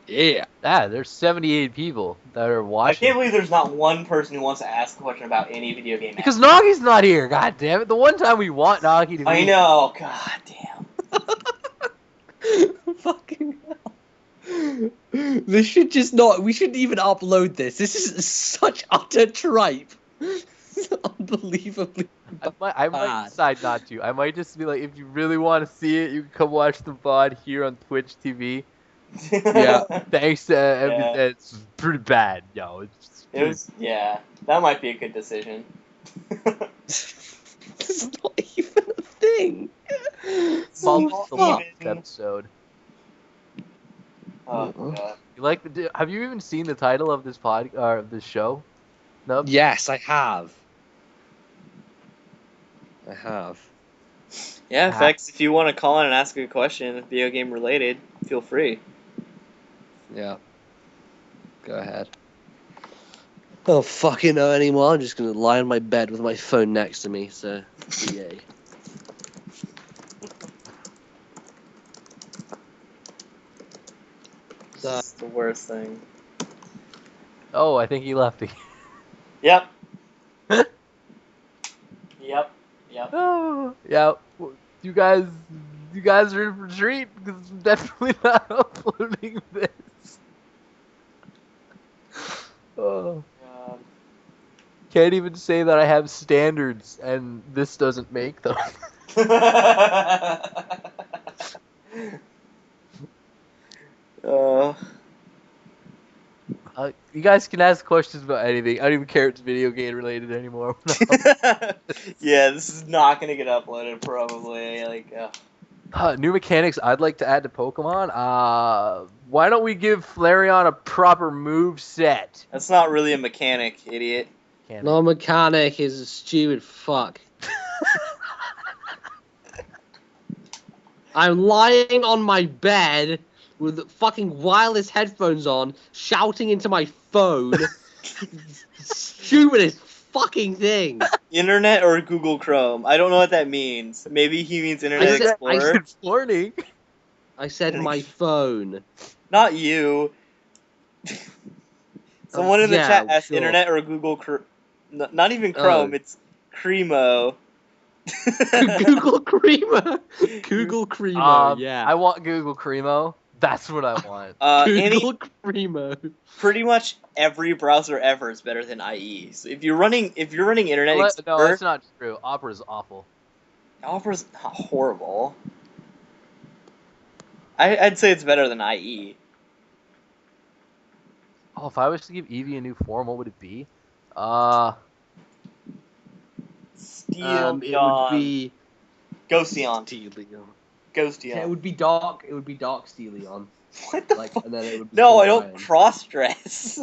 Yeah. Ah, there's 78 people that are I watching. can't believe there's not one person who wants to ask a question about any video game. Because Nagi's not here, god damn it. The one time we want Nagi to be I know, god damn. Fucking hell. This should just not. We shouldn't even upload this. This is such utter tripe. It's unbelievably. I might bad. decide not to. I might just be like, if you really want to see it, you can come watch the VOD here on Twitch TV. Yeah. Thanks to Yeah. it's pretty bad, yo. It's It was, yeah. That might be a good decision. It's not even a thing. Paul's the Even- last episode. Oh god. You like the? Have you even seen the title of this this show? No. Yes, I have. I have. Yeah, Ah. Fex, if you want to call in and ask a question, video game related, feel free. Yeah. Go ahead. Oh, fucking know anymore. I'm just gonna lie on my bed with my phone next to me, so yay. It's the worst thing. Oh, I think he left again. Yep. Yep. Yep. Oh, yeah. You guys are in for a treat because I'm definitely not uploading this. Oh, God. can't even say that I have standards, and this doesn't make them. uh, You guys can ask questions about anything. I don't even care if it's video game related anymore. yeah, this is not gonna get uploaded probably. Like, New mechanics I'd like to add to Pokemon. Why don't we give Flareon a proper move set? that's not really a mechanic, idiot. No mechanic is a stupid fuck. I'm lying on my bed with fucking wireless headphones on, shouting into my phone. Stupidest fucking thing. Internet or Google Chrome? I don't know what that means. Maybe he means Internet Explorer. It's warning. I said my phone. Not you. Someone in the Yeah, chat asked sure. Internet or Google Chrome. Not even Chrome, Oh. it's Cremo. Google Creamer. Google Creamer, yeah. I want Google Cremo. That's what I want. Google Creamer. Pretty much every browser ever is better than IE. So if you're running Internet No, Explorer, that's not true. Opera's awful. Opera's not horrible. I'd say it's better than IE. Oh, if I was to give Eevee a new form, what would it be? Steelion. It would be Ghosteon. Steelion. Ghosteon. Yeah, it would be dark. It would be dark Steelion. What the Like, fuck? and then it would be No, I full don't iron. cross dress.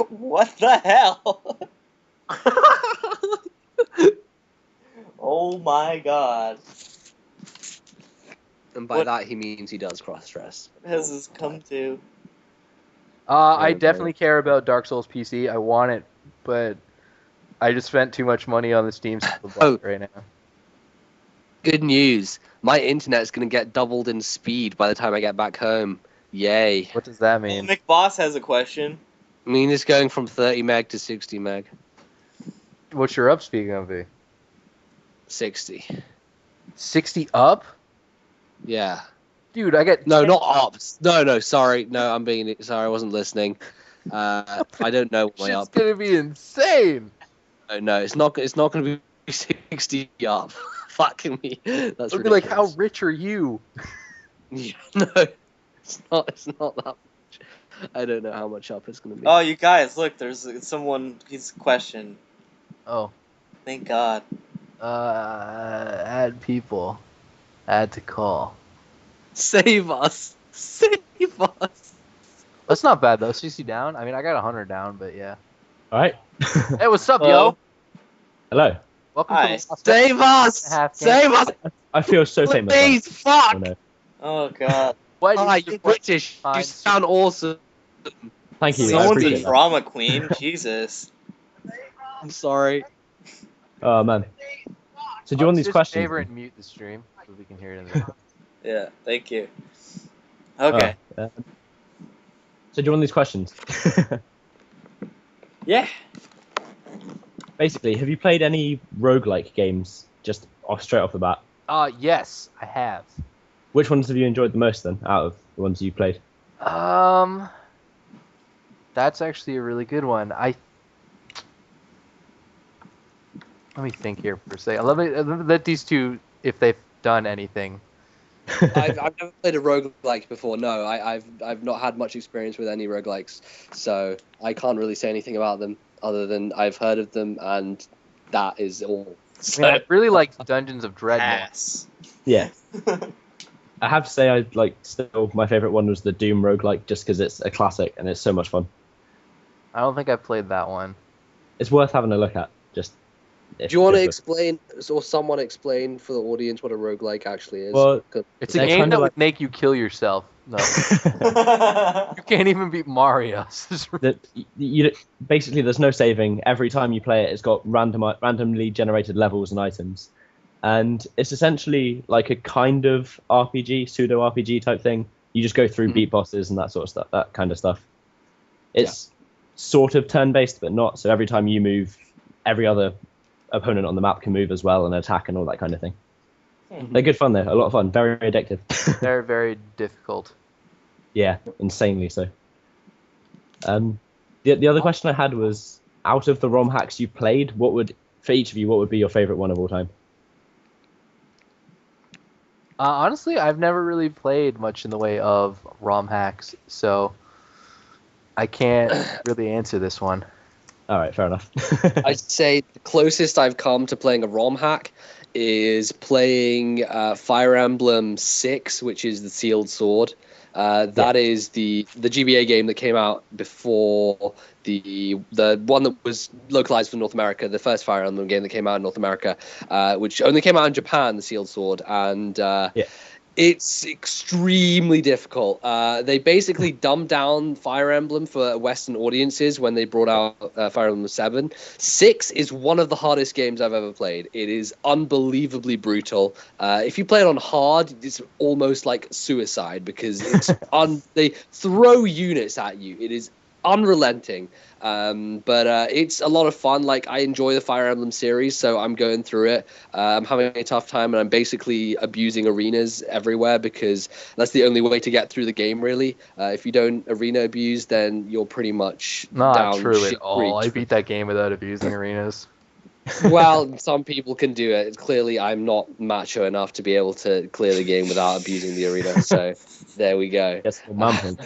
What the hell? Oh my god. And by What- that he means he does cross dress. What has this come to? I Yeah, definitely care about Dark Souls PC. I want it, but I just spent too much money on the Steam sale right now. Good news. My internet's gonna get doubled in speed by the time I get back home. Yay. What does that mean? McBoss has a question. I mean, it's going from 30 meg to 60 meg. What's your up speed gonna be? 60. 60 up? Yeah. Dude, I get No, not ups. No, sorry. No, sorry, I wasn't listening. I don't know what my shit's up. gonna be insane. No, it's not going to be 60 up. Fucking me. That's It'll be like, how ridiculous. rich are you? Yeah, no, it's not that much. I don't know how much up it's going to be. Oh, you guys, look, there's someone. His question. Oh, Thank God. add people, add to call. Save us. Save us. That's not bad though. 60 down. I mean, I got 100 down, but yeah. All right. Hey, what's up, Hello. yo? Hello. Welcome Hi. to the last Save us. Half Save us. I feel so famous. Please, fuck. Oh, no. Oh God. What? Hi, you're British. You Fine. sound awesome. Thank you. I Someone's a appreciate that. drama queen. Jesus. I'm sorry. Oh man. So do you want these questions? Favorite and mute the stream so we can hear it in the. Yeah. Thank you. Okay. So do you want these questions? Yeah. Basically, have you played any roguelike games just straight off the bat? Yes, I have. Which ones have you enjoyed the most then, out of the ones you played? That's actually a really good one. Let me think here for a second. Let me let these two, if they've done anything. I've never played a roguelike before. No, I've not had much experience with any roguelikes, so I can't really say anything about them other than I've heard of them, and that is all. I mean, I really liked Dungeons of Dread more. Pass. Yeah. I have to say, still my favorite one was the Doom roguelike, just because it's a classic and it's so much fun. I don't think I've played that one. It's worth having a look at. Just. Do you want to explain, or someone explain for the audience what a roguelike actually is? Well, It's a They're game kinda that would like- make you kill yourself. No, you can't even beat Mario. that basically there's no saving. Every time you play it, it's got randomly generated levels and items, and it's essentially like a kind of RPG, pseudo RPG type thing. You just go through beat bosses and that sort of stuff, that kind of stuff. It's sort of turn-based, but not. So every time you move, every other opponent on the map can move as well and attack and all that kind of thing. They're good fun though, a lot of fun, very addictive. They're very difficult. Yeah, insanely so. The other question I had was, out of the ROM hacks you played, for each of you, what would be your favorite one of all time? Honestly, I've never really played much in the way of ROM hacks, so I can't really answer this one. All right, fair enough. I'd say the closest I've come to playing a ROM hack is playing Fire Emblem 6, which is the Sealed Sword. That is the GBA game that came out before the one that was localized for North America, the first Fire Emblem game that came out in North America, which only came out in Japan, the Sealed Sword, and it's extremely difficult. They basically dumbed down Fire Emblem for Western audiences when they brought out Fire Emblem 7. 6 is one of the hardest games I've ever played. It is unbelievably brutal. If you play it on hard, it's almost like suicide because it's they throw units at you. It is unrelenting. But it's a lot of fun. Like, I enjoy the Fire Emblem series, so I'm going through it. I'm having a tough time, and I'm basically abusing arenas everywhere because that's the only way to get through the game, really. If you don't arena abuse, then you're pretty much Not down true shit at all. I creek. beat that game without abusing arenas. Well, some people can do it. Clearly, I'm not macho enough to be able to clear the game without abusing the arena, so there we go. Yes, mum.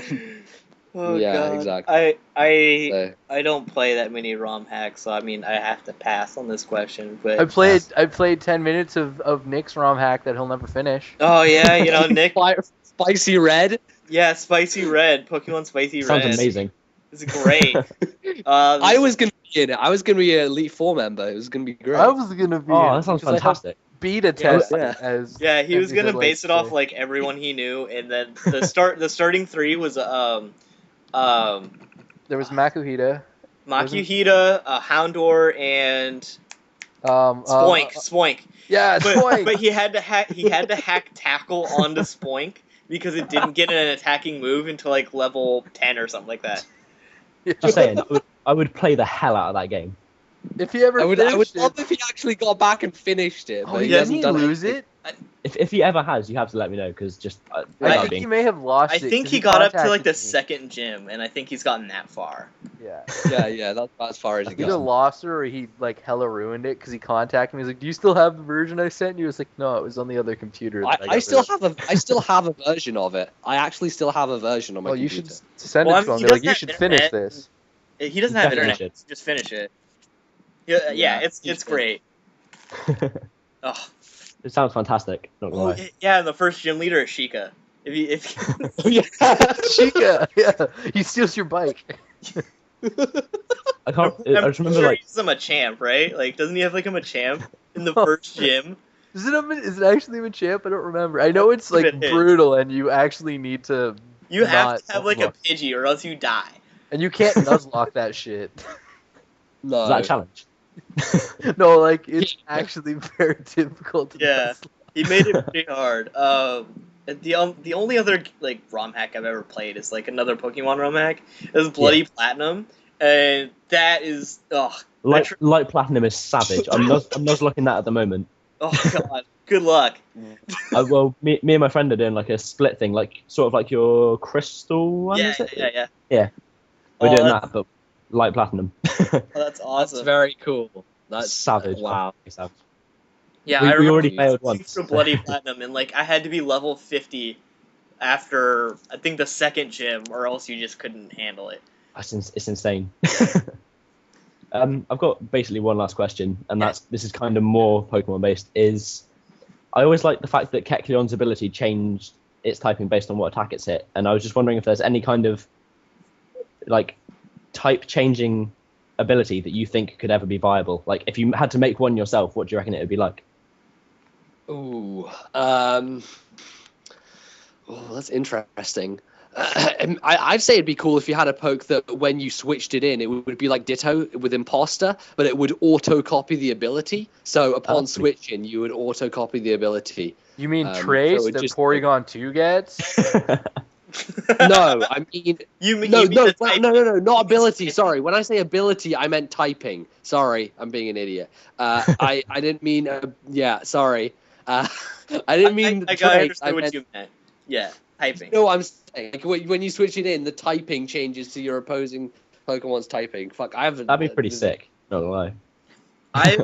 Oh, Yeah, God. exactly. I don't play that many ROM hacks, so I mean I have to pass on this question. But I played 10 minutes of Nick's ROM hack that he'll never finish. oh yeah, you know Nick. Spicy Red. Yeah, Spicy Red, Pokemon Spicy Sounds Red. amazing. It's great. I was gonna be in it. I was gonna be an Elite Four member. It was gonna be great. I was gonna be. Oh, that sounds because I helped fantastic. Beta test Yeah. as. Yeah, he was as gonna I base it like to off say. like everyone he knew, and then the starting three was There was Makuhita. Makuhita, Houndour, and Spoink. Spoink. Yeah, Spoink. But he had to hack tackle onto Spoink because it didn't get an attacking move until like level 10 or something like that. Just saying, I would play the hell out of that game. If he ever I would finished love it. if he actually got back and finished it, Oh, but he didn't hasn't he done lose anything. it? If he ever has, you have to let me know, because just I think he may have lost I it. think 'cause he got up to like contacted the me. second gym, and I think he's gotten that far. Yeah. Yeah, that's about as far as it Either goes. lost her or he like hella ruined it because he contacted me. He's like, "Do you still have the version I sent you?" It's like, "No, it was on the other computer." that I got still rid of." have a version of it. I actually still have a version on my Well, you computer. should send Well, it I to mean, him. he Be like, doesn't "You have should finish internet. this." He doesn't have Definitely internet. should. Just finish it. Yeah, it's he should. great. Oh, It sounds fantastic. Not gonna lie. yeah, and the first gym leader is Sheikah. If Yeah. Chica, yeah, he steals your bike. I can't. I I'm just remember sure like he's a Machamp, right? Like, doesn't he have like a Machamp in the Oh, first gym? Is it actually a champ? I don't remember. I know it's like It is. brutal, and you actually need to. You have not to have like a Nuzlocke. Pidgey, or else you die. And you can't nuzlocke that shit. No. is that a challenge? No, like it's actually very difficult to Yeah. nuzlocke. He made it pretty hard. The only other like ROM hack I've ever played is like another Pokemon ROM hack. Is Bloody Platinum, and that is Light Platinum is savage. I'm nuzlocking that at the moment. oh god. Good luck. Well, me and my friend are doing like a split thing, like sort of like your crystal one, Yeah, is it? yeah. Yeah. We're Oh, doing that's- that, but light platinum. Oh, that's awesome. That's very cool. That's Savage. Wow. Savage. Yeah, We I remember already failed switching once. from Bloody Platinum, and like I had to be level 50 after I think the second gym, or else you just couldn't handle it. It's insane. I've got basically one last question, and Yeah. this is kind of more Pokemon based. I always like the fact that Kecleon's ability changed its typing based on what attack it's hit, and I was just wondering if there's any kind of like type changing ability that you think could ever be viable. Like if you had to make one yourself, what do you reckon it would be like? Ooh. That's interesting. I'd say it'd be cool if you had a poke that when you switched it in, it would be like Ditto with Imposter, but it would auto-copy the ability. So upon Oh. switching, you would auto-copy the ability. You mean So Trace it that just- Porygon 2 gets? No, I mean you mean no, you mean no, the well, type- no, not ability. typing? Sorry, when I say ability, I meant typing. Sorry, I'm being an idiot. I didn't mean. Yeah, sorry. I didn't mean. I trace, understood what meant, you meant. Yeah, typing. You know what I'm saying? Like, when you switch it in, the typing changes to your opposing Pokemon's typing. Fuck, I haven't. That'd be pretty sick. Not gonna lie.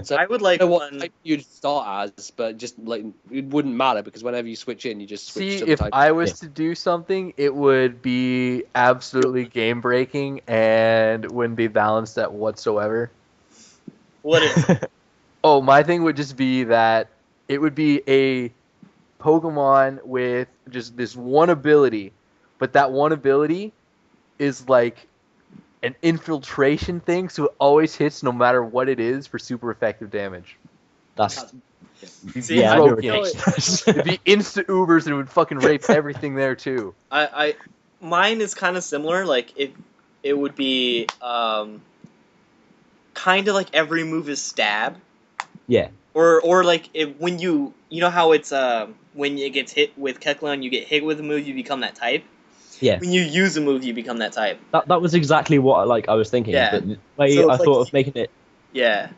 So, I would like I don't know what one. type you'd start as, but just like it wouldn't matter because whenever you switch in, you just switch See, to the if type. I was Yeah. to do something, it would be absolutely game breaking and wouldn't be balanced at whatsoever. What is? Oh, my thing would just be that it would be a Pokemon with just this one ability, but that one ability is like an infiltration thing, so it always hits no matter what it is for super effective damage. That's It'd be See, yeah, I- that'd be you know, ridiculous. It'd be insta Ubers and it would fucking rape everything there too. Mine is kind of similar. Like it would be kind of like every move is stab, Yeah. or like when you know how it's when it gets hit with Kecleon, you get hit with a move, you become that type. Yeah. When you use a move, you become that type. That was exactly what I was thinking. Yeah. But the way So I it's like- thought of making it Yeah,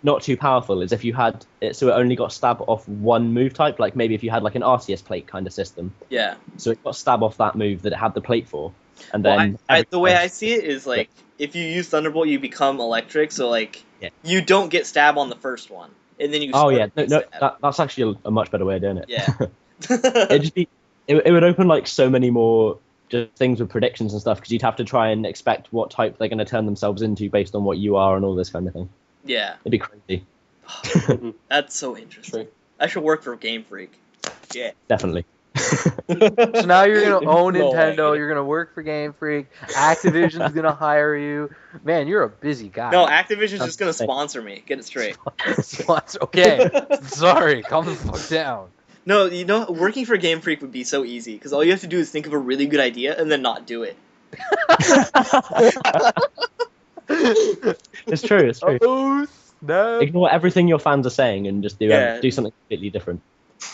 not too powerful is if you had it so it only got stab off one move type, like maybe if you had like an Arceus plate kind of system. yeah. So it got stab off that move that it had the plate for. And Well, then the way I see it is like if you use Thunderbolt, you become electric. So like Yeah. you don't get stab on the first one, and then you. Oh start yeah, getting no, stab. that's actually a much better way of doing it. Yeah. It'd just be it would open like so many more just things with predictions and stuff because you'd have to try and expect what type they're going to turn themselves into based on what you are and all this kind of thing. Yeah. It'd be crazy. That's so interesting. True. I should work for Game Freak. Yeah. Definitely. So now you're gonna own No Nintendo. way. You're gonna work for Game Freak. Activision's gonna hire you. Man, you're a busy guy. No, Activision's just gonna Something. sponsor me. Get it straight. Okay, sorry, calm the fuck down. No, you know, working for Game Freak would be so easy because all you have to do is think of a really good idea and then not do it. It's true. It's true. Oh no! Ignore everything your fans are saying and just do Yeah. do something completely different.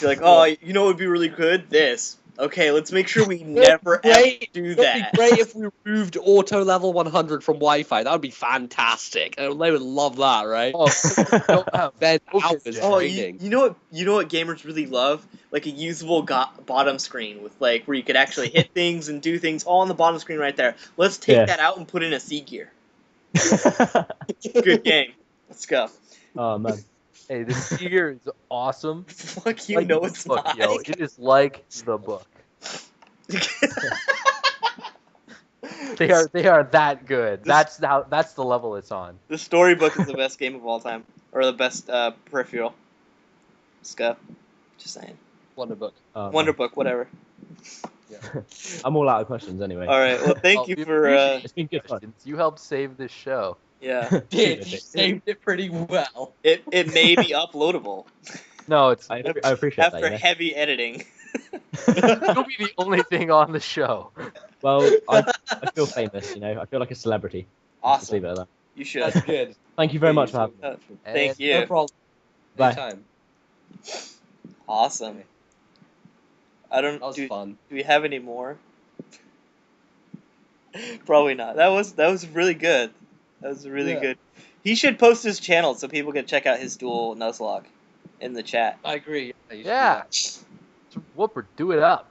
You're like, oh, you know what would be really good? This. Okay, let's make sure we never ever Great. do It'd be that. great if we removed auto level 100 from Wi-Fi. That would be fantastic. They would love that, right? Oh, don't have Then focus. hours Oh, training. you know what gamers really love? Like a usable bottom screen with like where you could actually hit things and do things all on the bottom screen right there. Let's take Yeah. that out and put in a C gear. Good game. Let's go. Oh man. Hey, this figure is awesome. Fuck you, Like know the it's book, not. yo. It is like the book. They are that good. That's the level it's on. The storybook is the best game of all time, or the best peripheral. Scuff. Just saying. Wonderbook. Oh, Wonder Book, whatever. I'm all out of questions anyway. All right. Well, thank Oh, you we for. appreciate It's been good fun. questions. You helped save this show. Yeah. Did you saved it pretty well? It may be uploadable No, it's I appreciate after that. Yeah. heavy editing. it'll be the only thing on the show. Well, I feel famous, you know. I feel like a celebrity. Just leave Awesome. it at that. You should. That's good. Thank you very much for having me. Thank And you. No problem. Bye. Anytime. Awesome. I don't. That was Do fun. we have any more? Probably not. That was really good. That was really Yeah. good. He should post his channel so people can check out his dual Nuzlocke. in the chat. I agree. You should do Yeah. that. Whooper, do it up.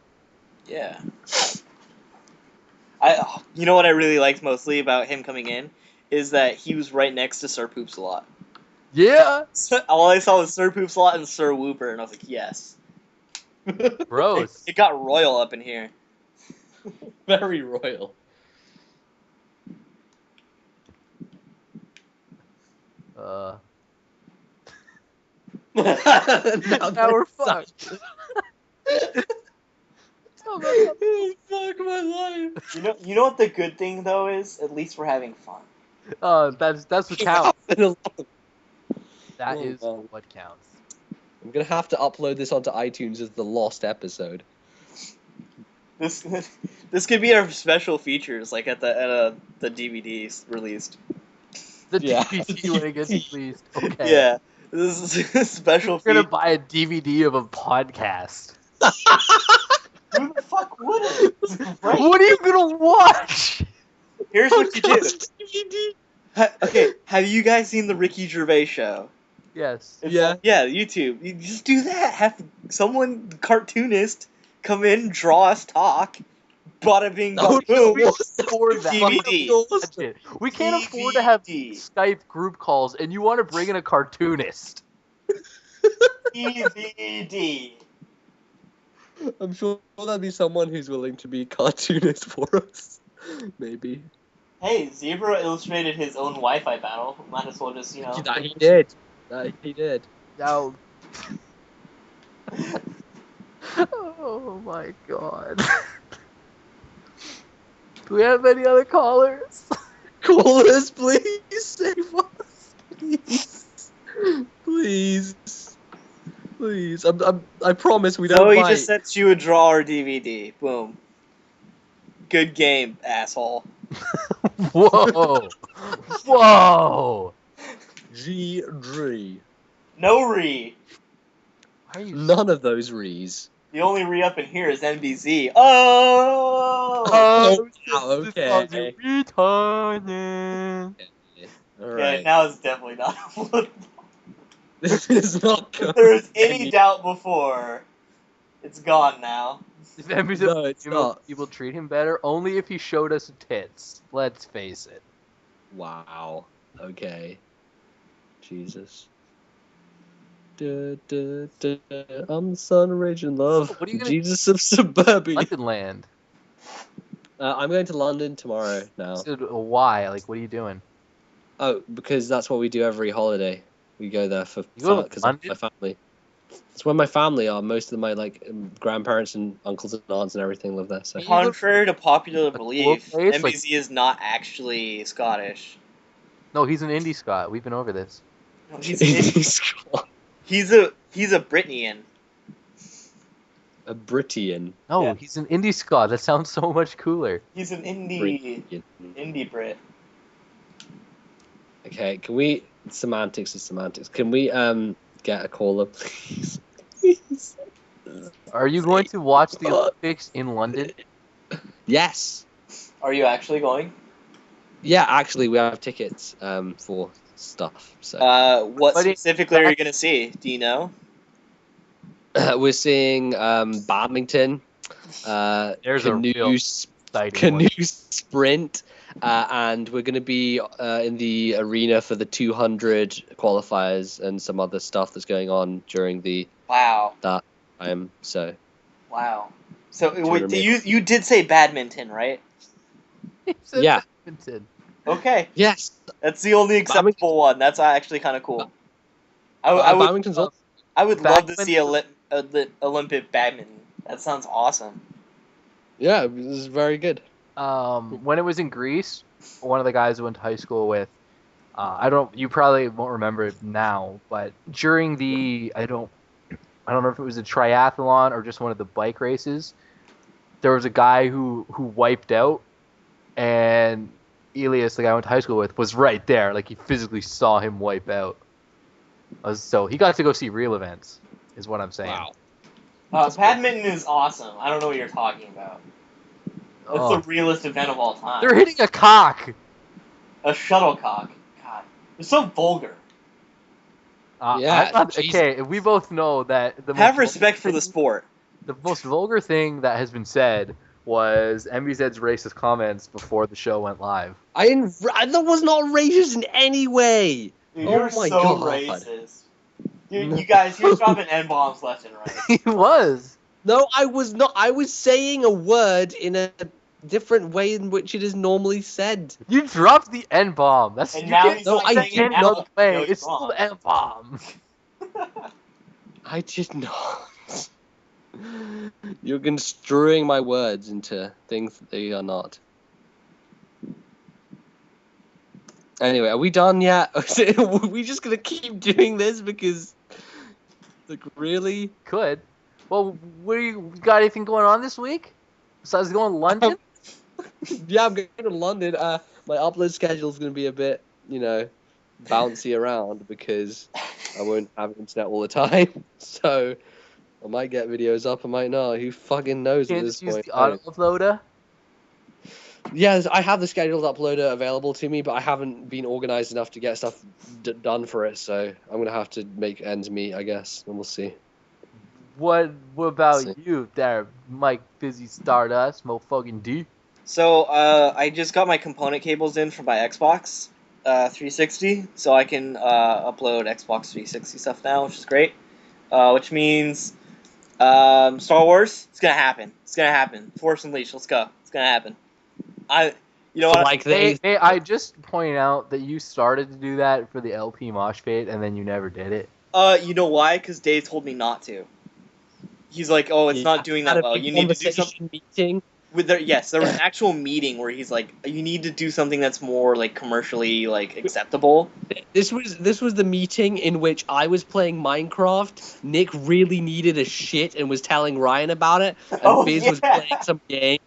Yeah. You know what I really liked mostly about him coming in is that he was right next to Sir Poops a lot. Yeah, All I saw was Sir Poops a lot and Sir Whooper, and I was like, yes. gross. It got royal up in here. Very royal. Uh, now we're fucked. Oh, fuck my life. You know what the good thing though is? At least we're having fun. That's what counts. That Oh, is man. what counts. I'm gonna have to upload this onto iTunes as the lost episode. This could be our special features, like at the DVDs released. The Yeah. DVD when it gets released. Okay. Yeah, this is a special We're gonna feature. buy a DVD of a podcast. Who the fuck would it? Right. What are you gonna watch? Here's what you do. DVD. Okay, have you guys seen the Ricky Gervais show? Yes. Yeah. Yeah, YouTube. You just do that. Have someone cartoonist come in, draw us talk. Bada bing, Oh, bada boom. We can't afford that. DVD. We can't afford to have DVD. Skype group calls, and you want to bring in a cartoonist. DVD. I'm sure there'll be someone who's willing to be cartoonist for us. Maybe. Hey, Zebra illustrated his own Wi-Fi battle. Might as well just, That he did. That he did. Now. Oh my god. Do we have any other callers? Call us, please. Save us, please. Please. Please. I promise we don't Zoe bite. just sent you a draw or DVD. Boom. Good game, asshole. Whoa. Whoa. GG. No re. Why are you None of those rees. The only re up in here is NBZ. Oh! Oh, wow, okay. Retarded. Alright. Yeah, now it's definitely not uploadable. This is not If going there was any any- doubt before, it's gone now. If every No, it's not. people treat him better, only if he showed us tits. Let's face it. Wow. Okay. Jesus. I'm the son of rage and love. What are you gonna- Jesus of suburbia. London land. I'm going to London tomorrow now. So, why? Like, what are you doing? Oh, because that's what we do every holiday. We go there for You go to because of my family. It's where my family are. Most of my grandparents and uncles and aunts and everything live there. So You go- Contrary to popular a cool belief, place, NBZ is not actually Scottish. No, he's an indie Scot. We've been over this. No, he's a Britneyan. a Britian. No, Yeah. he's an indie Scot. That sounds so much cooler. He's an Britian. indie Brit. Okay, can we semantics is semantics? Can we get a caller, please? Please. Are you going to watch the Olympics in London? Yes. Are you actually going? Yeah, actually, we have tickets for stuff. So What But it- specifically are you gonna see? Do you know? we're seeing badminton, There's a real canoe, exciting one. canoe sprint, and we're going to be in the arena for the 200 qualifiers and some other stuff that's going on during the Wow. time. So Wow. So you wait, remember- you did say badminton, right? He said Yeah. badminton. Okay, yes, that's the only acceptable one. That's actually kind of cool. I would badminton's awesome. I would love to see badminton- Olympic badminton. That sounds awesome. Yeah, it was very good. When it was in Greece, one of the guys I went to high school with, you probably won't remember it now, but during I don't know if it was a triathlon or just one of the bike races, there was a guy who wiped out, and Elias, the guy I went to high school with, was right there. Like, he physically saw him wipe out. So he got to go see real events, is what I'm saying. Wow. Badminton is awesome. I don't know what you're talking about. That's Oh. the realest event of all time. They're hitting a cock. A shuttlecock. God, it's so vulgar. Yeah, Jesus. Okay, we both know that the Have most respect for the sport. the most vulgar thing that has been said was MBZ's racist comments before the show went live. That was not racist in any way. Dude, Oh you're my so God. racist. Dude, you guys, you're dropping N-bombs left and right. He was. No, I was not. I was saying a word in a different way in which it is normally said. You dropped the N bomb. That's And you now can't he's No, like I saying did it now. another way. No, he's It's still wrong. the N bomb. I did not. You're construing my words into things that they are not. Anyway, are we done yet? Are we just gonna keep doing this because, like, really? Could. Well, what you got anything going on this week? Besides going to London? Yeah, I'm going to London. My upload schedule is gonna be a bit, bouncy around because I won't have internet all the time. So I might get videos up, I might not. Who fucking knows at Can't this just use point? the auto uploader. Yes, I have the scheduled uploader available to me, but I haven't been organized enough to get stuff done for it. So I'm gonna have to make ends meet, I guess, and we'll see. What about See. you there, Mike Busy Stardust, motherfucking D? So, I just got my component cables in for my Xbox 360, so I can upload Xbox 360 stuff now, which is great. Which means Star Wars, it's gonna happen. It's gonna happen. Force Unleashed, let's go. It's gonna happen. You know For what? like the Hey, I just point out that you started to do that for the LP Mosh Pit and then you never did it. You know why? Because Dave told me not to. He's like, oh, it's not doing that well. You need to do something. meeting. There was an actual meeting where he's like, you need to do something that's more like commercially like acceptable. This was the meeting in which I was playing Minecraft. Nick really needed a shit and was telling Ryan about it, and Fizz was playing some game.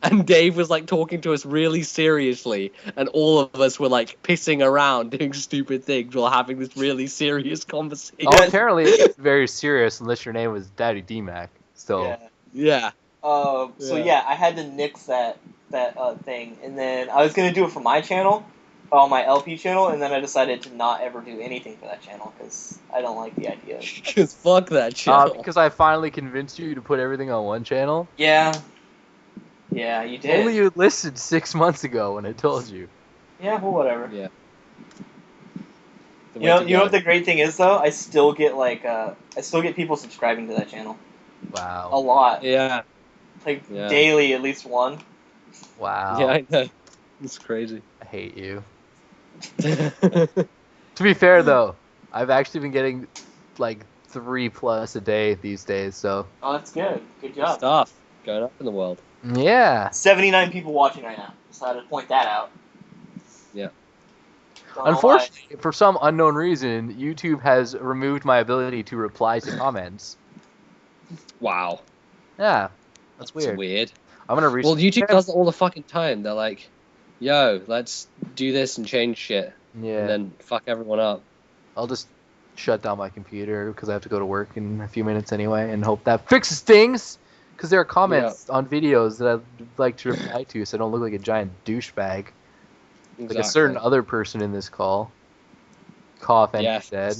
And Dave was like talking to us really seriously, and all of us were like pissing around doing stupid things while having this really serious conversation. Oh, apparently it's very serious unless your name was Daddy D-Mac. So, Yeah. Yeah. So yeah, I had to nix that thing, and then I was gonna do it for my channel, on my LP channel, and then I decided to not ever do anything for that channel because I don't like the idea. Because fuck that channel. because I finally convinced you to put everything on one channel. Yeah. Yeah, you did. Only you listened 6 months ago when I told you. Yeah, well, whatever. Yeah. You know what the great thing is though? I still get people subscribing to that channel. Wow. A lot. Yeah. Like daily, at least one. Wow. Yeah, I know. It's crazy. I hate you. To be fair though, I've actually been getting like 3+ a day these days, so Oh, that's good. Good Good job. stuff going up in the world. yeah. 79 people watching right now. Just had to point that out. Yeah. Don't know Unfortunately, for some unknown reason, YouTube has removed my ability to reply to comments. Wow. Yeah, that's It's weird. weird. I'm gonna Well, YouTube does it all the fucking time. They're like, yo, let's do this and change shit. Yeah. And then fuck everyone up. I'll just shut down my computer because I have to go to work in a few minutes anyway, and hope that fixes things. Because there are comments on videos that I'd like to reply to, so I don't look like a giant douchebag, like a certain other person in this call. Cough and Yes. dead.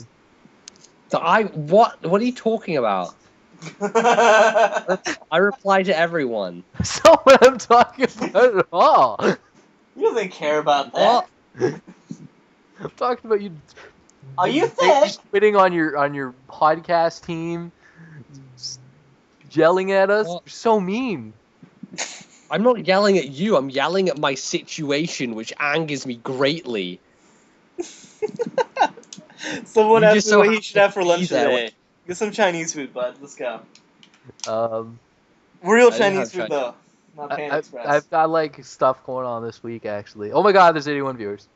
So what are you talking about? I reply to everyone. That's not what I'm talking about at all. He doesn't care about that. What? I'm talking about you. Are you thick? Quitting on your podcast team, yelling at us. What? You're so mean. I'm not yelling at you. I'm yelling at my situation, which angers me greatly. Someone You asked just me so what he happen should have to for be lunch there. today. Get some Chinese food, bud. Let's go. I Real do Chinese have food, though. Not Panda Express. I've got like stuff going on this week actually. Oh my god, there's 81 viewers.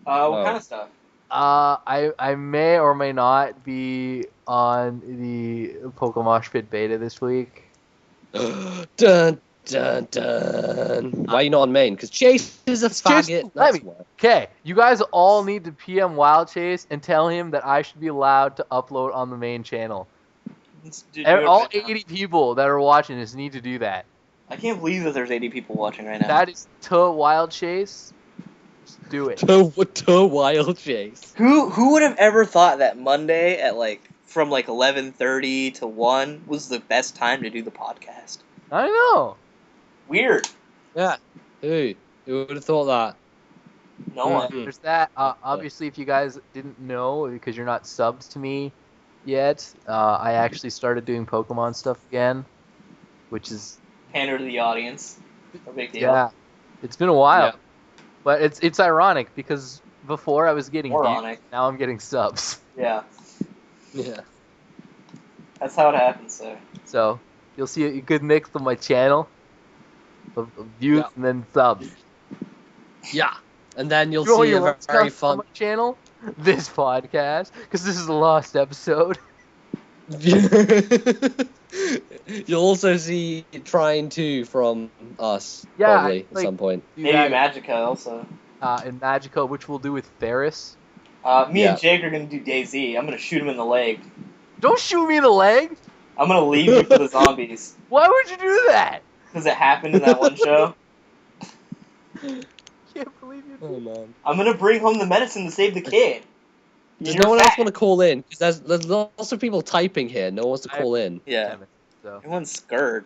What kind of stuff? I may or may not be on the Pokemon Pit beta this week. Dun dun dun. Why are you not on main? Because Chase is a faggot. That's why. Okay, you guys all need to PM Wild Chase and tell him that I should be allowed to upload on the main channel. All 80 people that are watching this need to do that. I can't believe that there's 80 people watching right now. That is to Wild Chase. Just do it. To Wild Chase. Who would have ever thought that Monday at from 11:30 to 1 was the best time to do the podcast? I know. Weird. Yeah. Who would have thought that? No one. Mhm. There's that. Obviously, if you guys didn't know, because you're not subbed to me yet, I actually started doing Pokemon stuff again, which is Pander to the audience. No big deal. yeah, it's been a while, Yeah. but it's ironic because before I was getting views, Moronic. now I'm getting subs. Yeah. Yeah. That's how it happens, sir. So you'll see a good mix of my channel of views Yeah. and then subs. Yeah. And then you'll You know what see you a won't very discuss on fun. my channel? This podcast, because this is a lost episode. You'll also see Trying To from us, Yeah, probably, I, at some point. Do Maybe that Magica also. in Magico, which we'll do with Ferris. Me Yeah. and Jake are gonna do DayZ. I'm gonna shoot him in the leg. Don't shoot me in the leg. I'm gonna leave you for the zombies. Why would you do that? Because it happened in that one show. Can't believe you. Oh, man. I'm gonna bring home the medicine to save the kid. Does You're no one else fat. want to call in? Because there's lots of people typing here. No one wants to call in. Yeah. So Everyone's scared.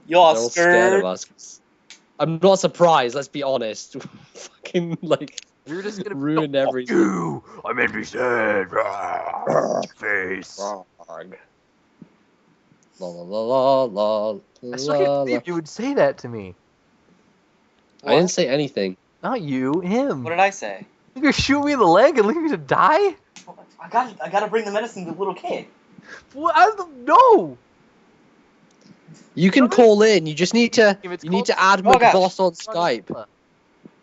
Y'all They're all scared scared? of us. I'm not surprised, let's be honest. Fucking, you're just gonna ruin "Fuck everything. You, I'm NBC. Face. Arg. La la la la la I still can't la. believe you would say that to me. I didn't say anything. Not you, him. What did I say? You're gonna shoot me in the leg and leave me to die? I gotta bring the medicine to the little kid. What? I don't know. You can call in. You just need to. If it's You need called- to add Oh, gosh. McBoss on Skype.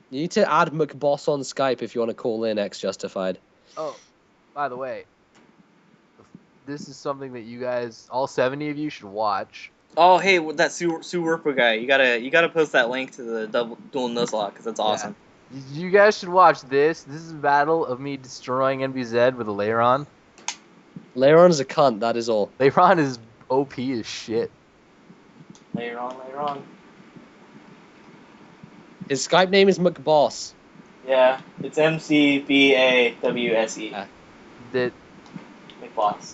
You need to add McBoss on Skype if you want to call in X Justified. Oh, by the way, this is something that you guys, all 70 of you, should watch. Oh, hey, with that Sue Werper guy, you gotta post that link to the dual nuzlocke because that's awesome. You guys should watch this. This is a battle of me destroying NBZ with a Leiron. Leiron's a cunt. That is all. Leiron is OP as shit. Later on. His Skype name is McBoss. Yeah, it's McBawse. That McBoss.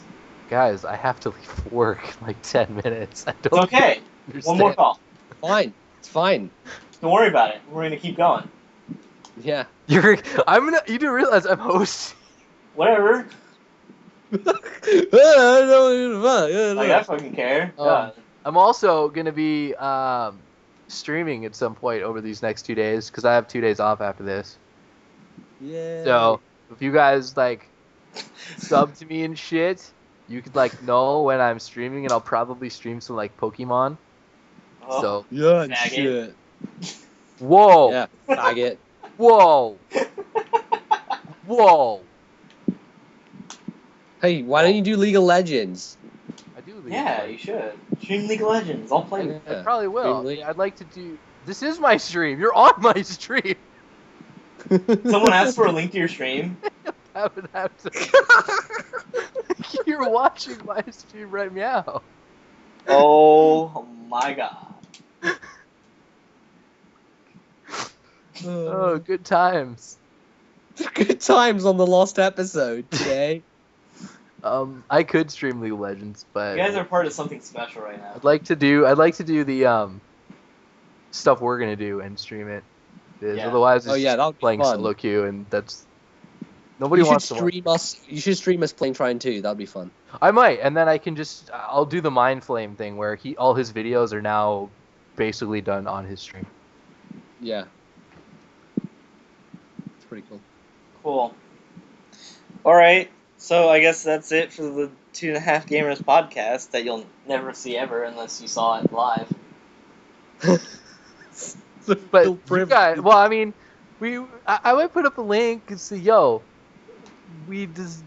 guys, I have to leave work in like 10 minutes. I It's don't okay. understand. One more call. Fine. It's fine. Don't worry about it. We're gonna keep going. Yeah. You do realize I'm hosting. Whatever. Like, Like, I fucking care. God. I'm also gonna be streaming at some point over these next 2 days because I have 2 days off after this. Yeah. So if you guys like sub to me and shit, you could like know when I'm streaming, and I'll probably stream some like Pokemon. Oh. So Yeah. Faggot. Shit. whoa, Yeah. Faggot. whoa, whoa. Hey, why don't you do League of Legends? I do. Yeah, you should. Stream League of Legends. I'll play with I Yeah. probably will. Stream League. I'd like to do. This is my stream. You're on my stream. Someone asked for a link to your stream. I would have to. You're watching my stream right meow. Oh my god. Oh, good times. Good times on the lost episode today. I could stream League of Legends, but You guys are part of something special right now. I'd like to do the stuff we're gonna do and stream it. 'Cause Yeah. Otherwise, it's Oh, yeah, that would be playing fun. solo queue, and that's nobody You wants should to watch. stream us. You should stream us playing Trying To. That'd be fun. I might, and then I'll do the Mind Flame thing where all his videos are now basically done on his stream. Yeah. It's pretty cool. Cool. Alright, so I guess that's it for the 2.5 Gamers podcast that you'll never see ever unless you saw it live. But you guys, well, I mean, I might put up a link and say, yo, we just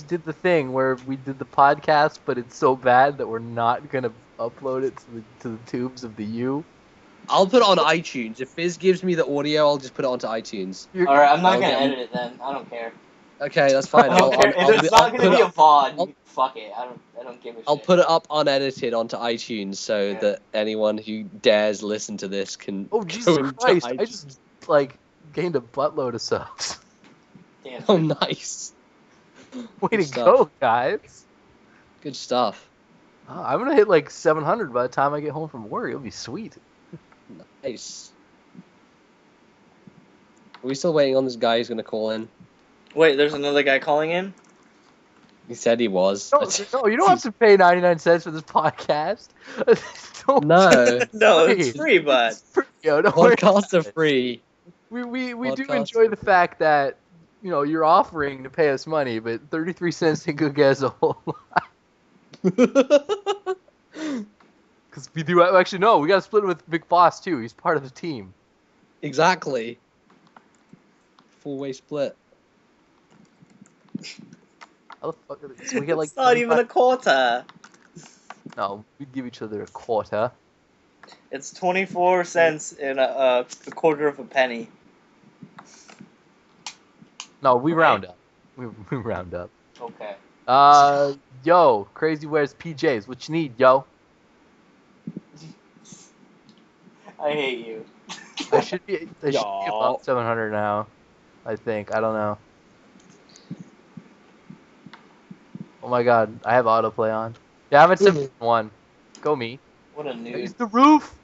did the thing where we did the podcast, but it's so bad that we're not gonna upload it to the tubes of the U. I'll put it on iTunes. If Fizz gives me the audio, I'll just put it onto iTunes. Alright, I'm not Okay. gonna edit it then. I don't care. Okay, that's fine. I don't care. If it's not gonna be a VOD, I'll- fuck it. I don't give a shit. I'll put it up unedited onto iTunes so Yeah. that anyone who dares listen to this can. Oh go Jesus into Christ! I iTunes. just just like gained a buttload of subs. Damn. Oh, nice. Way Good to stuff. go, guys! Good stuff. I'm gonna hit like 700 by the time I get home from work. It'll be sweet. Nice. Are we still waiting on this guy who's going to call in? Wait, there's another guy calling in? He said he was. No, you don't have to pay 99 cents for this podcast. Don't- No. No, Free. it's free, bud. It's free, yo, don't worry Podcasts are about it. free. We do Podcasts enjoy are the free. fact that you're offering to pay us money, but 33 cents ain't gonna get us a whole lot. Because we do actually no, we gotta split it with Big Boss too. He's part of the team. Exactly. Four-way split. How the fuck? So we get like It's not even a 25 quarter. No, we give each other a quarter. It's 24 cents in a quarter of a penny. No, we Okay. round up. We round up. Okay. Yo, Crazy wears PJs. What you need, yo? I hate you. I should be above Yo. 700 now. I think. I don't know. Oh my god, I have autoplay on. Yeah, I'm at 701. Go me. What a Raise noob. the roof!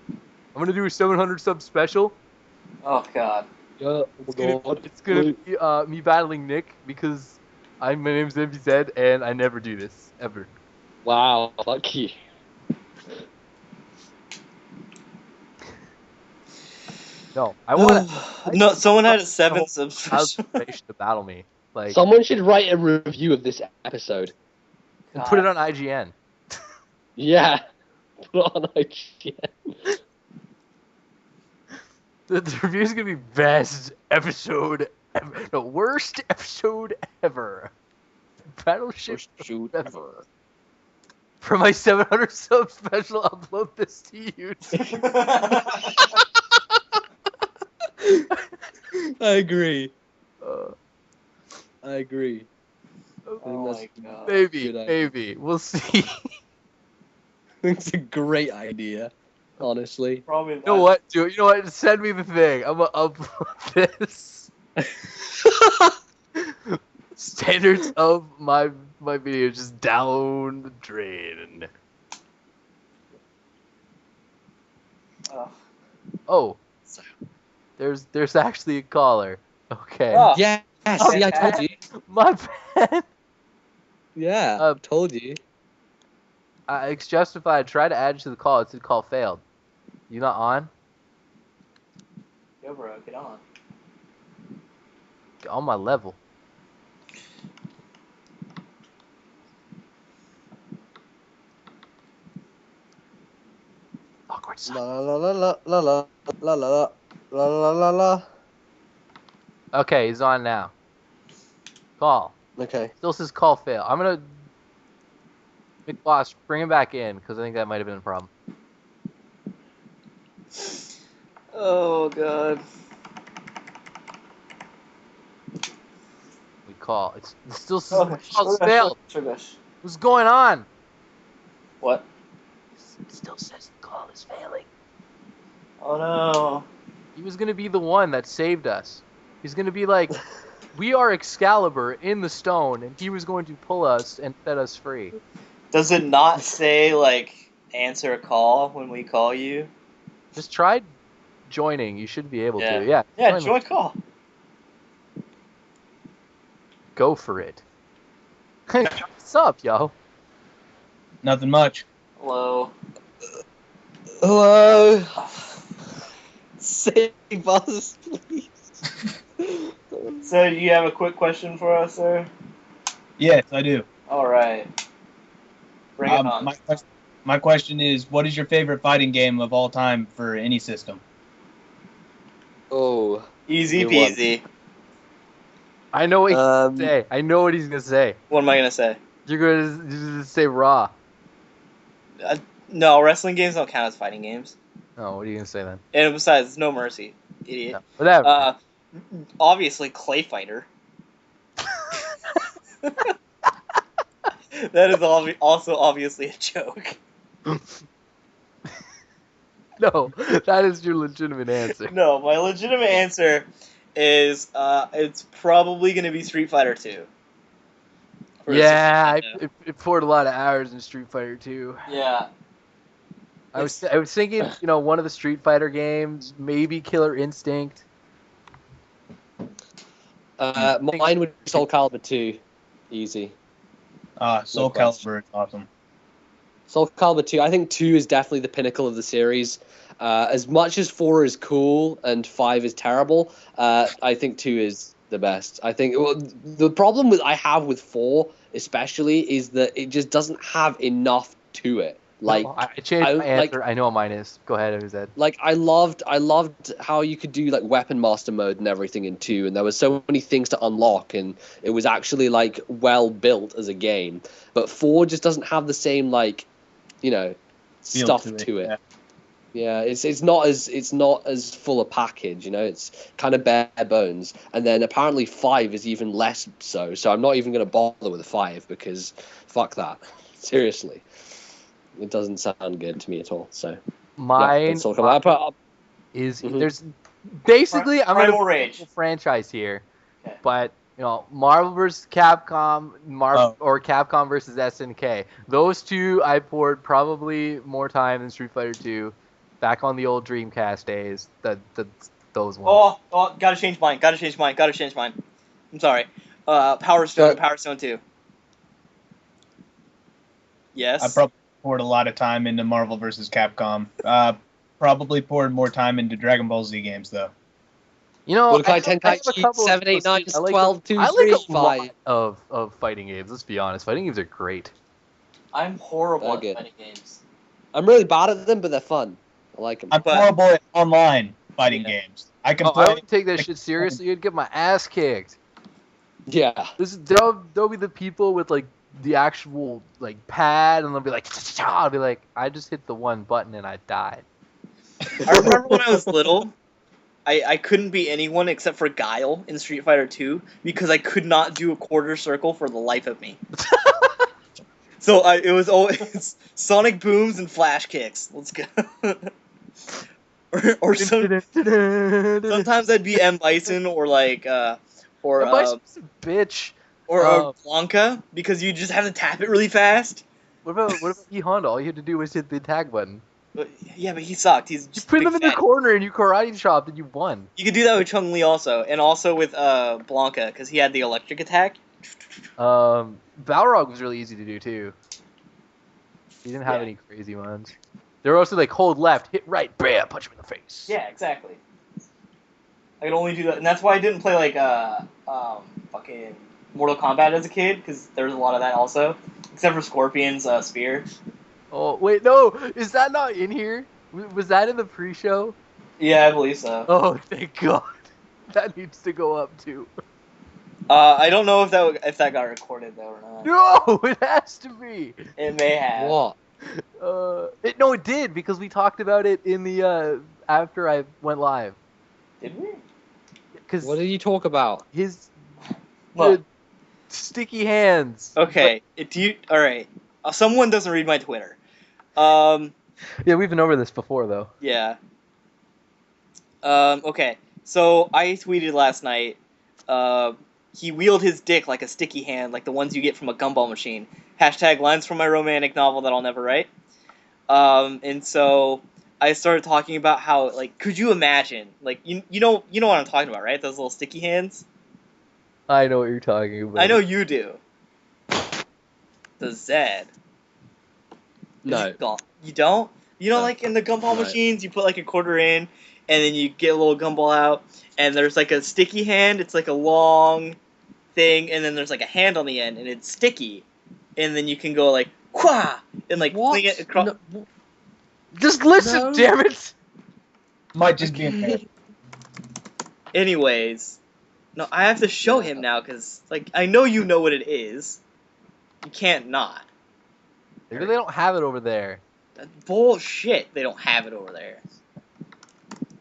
I'm gonna do a 700 sub special. Oh god. Yeah, It's gonna be me battling Nick because my name's MBZ and I never do this ever. Wow, lucky. No, I want No, someone had a I 7 want subscription. to battle me, like Someone should write a review of this episode. and put it on IGN. Yeah. Put it on IGN. The review's gonna be best episode ever. No, worst episode ever. Battleship Shoot ever. for my 700 sub special. Upload this to YouTube. I agree. Uh, I agree. Oh my god. maybe, Good idea. maybe we'll see. It's a great idea, honestly. Probably You know what, dude? You know what? Send me the thing. I'm gonna upload this. Standards of my video just down the drain. Oh. Oh, there's actually a caller. Okay, Oh. Yeah, see, I told you. my bad. Yeah, told you. It's justified. Try to add you to the call. It said call failed. You not on? Yo, bro, get on. Get on my level. Awkward La silence. la la la la la la la la la la la la. Okay, he's on now. Call. Okay. Still says call fail. I'm gonna Big Boss, bring him back in because I think that might have been a problem. Oh god. We call. It still says Oh, call's failed. What's going on? What? It still says the call is failing. Oh no. He was gonna be the one that saved us. He's gonna be like, we are Excalibur in the stone, and he was going to pull us and set us free. Does it not say, like, answer a call when we call you? Just try joining. You should be able Yeah. to. Yeah. Yeah, join call. Go for it. What's up, yo? Nothing much. Hello. Hello. Save us, please. So, you have a quick question for us, sir? Yes, I do. Alright. Bring it on. My question is, what is your favorite fighting game of all time for any system? Oh. Easy Good one. peasy. I know what he's gonna say. I know what he's gonna say. What am I gonna say? You're gonna say Raw. No, wrestling games don't count as fighting games. Oh, what are you gonna say then? And besides, no mercy, idiot. No, whatever. Obviously, Clay Fighter. That is also obviously a joke. No, that is your legitimate answer. No, my legitimate answer is it's probably gonna be Street Fighter 2. For the Super Yeah, Nintendo. I poured a lot of hours in Street Fighter 2. Yeah. I was thinking, one of the Street Fighter games, maybe Killer Instinct. Mine would be Soul Calibur 2. Easy. Soul No question. Calibur is awesome. Soul Calibur 2. I think 2 is definitely the pinnacle of the series. As much as 4 is cool and 5 is terrible, I think 2 is the best. I think the problem I have with 4 especially is that it just doesn't have enough to it. Like I changed my answer. I know what mine is. Go ahead, who's that? like I loved how you could do like weapon master mode and everything in 2, and there was so many things to unlock, and it was actually like well built as a game. But 4 just doesn't have the same Feel stuff to it. Yeah, it's not as full a package, it's kind of bare bones. And then apparently 5 is even less so. So I'm not even going to bother with 5 because fuck that. Seriously. It doesn't sound good to me at all. So Mine let's talk about is Mhm. there's basically I'm Primal gonna Rage. franchise here, Okay. but Marvel vs. Capcom, or Capcom versus SNK. Those two I poured probably more time than Street Fighter 2, back on the old Dreamcast days. Those ones. Oh, gotta change mine. I'm sorry. Power Stone and Power Stone 2. Yes. I probably poured a lot of time into Marvel vs. Capcom. Probably poured more time into Dragon Ball Z games though. Budokai I have a Tenkaichi couple of 7, 8, 9, I like 12, 2, I 3, like a 5. lot of fighting games. Let's be honest, fighting games are great. I'm horrible Okay. at fighting games. I'm really bad at them, but they're fun. I like them. I'm But- horrible at online fighting Yeah. games. I can I play. would take that shit seriously. You'd get my ass kicked. Yeah. There'll be the people with like the actual like pad, and they'll be like, I'll be like, I just hit the one button and I died. I remember when I was little, I couldn't beat anyone except for Guile in Street Fighter 2 because I could not do a quarter circle for the life of me. So it was always Sonic Booms and Flash Kicks. Let's go. or sometimes I'd be M. Bison or Bison's a bitch. Blanca because you just have to tap it really fast. What about E Honda? All you had to do was hit the tag button. But he sucked. He's You just put big them in the fat. corner and you karate chopped and you won. You could do that with Chung Li also, and also with Blanca because he had the electric attack. Balrog was really easy to do too. He didn't have Yeah. any crazy ones. They were also like hold left, hit right, bam, punch him in the face. Yeah, exactly. I could only do that, and that's why I didn't play fucking Mortal Kombat as a kid because there was a lot of that also, except for Scorpion's spear. Oh wait, no, is that not in here? Was that in the pre-show? Yeah, I believe so. Oh, thank God. That needs to go up too. I don't know if that got recorded though or not. No, it has to be. It may have. What? It did because we talked about it in the after I went live. Did we? Because What did you talk about? his What? the sticky hands. Okay. All right. Someone doesn't read my Twitter. Yeah, we've been over this before though. Yeah. Okay. So I tweeted last night. He wheeled his dick like a sticky hand, like the ones you get from a gumball machine. Hashtag lines from my romantic novel that I'll never write. And so I started talking about how, like, could you imagine, like, you know what I'm talking about, right? Those little sticky hands. I know what you're talking about. I know you do. The Zed. No. You don't? You know, No. like in the gumball No. machines, you put like a quarter in, and then you get a little gumball out, and there's like a sticky hand. It's like a long thing, and then there's like a hand on the end, and it's sticky, and then you can go like quah and like What? fling it across. No. Just listen, No. damn it! Might just be in there. Anyways, no, I have to show him now because like I know you know what it is. You can't not. Maybe they don't have it over there. Bullshit. They don't have it over there.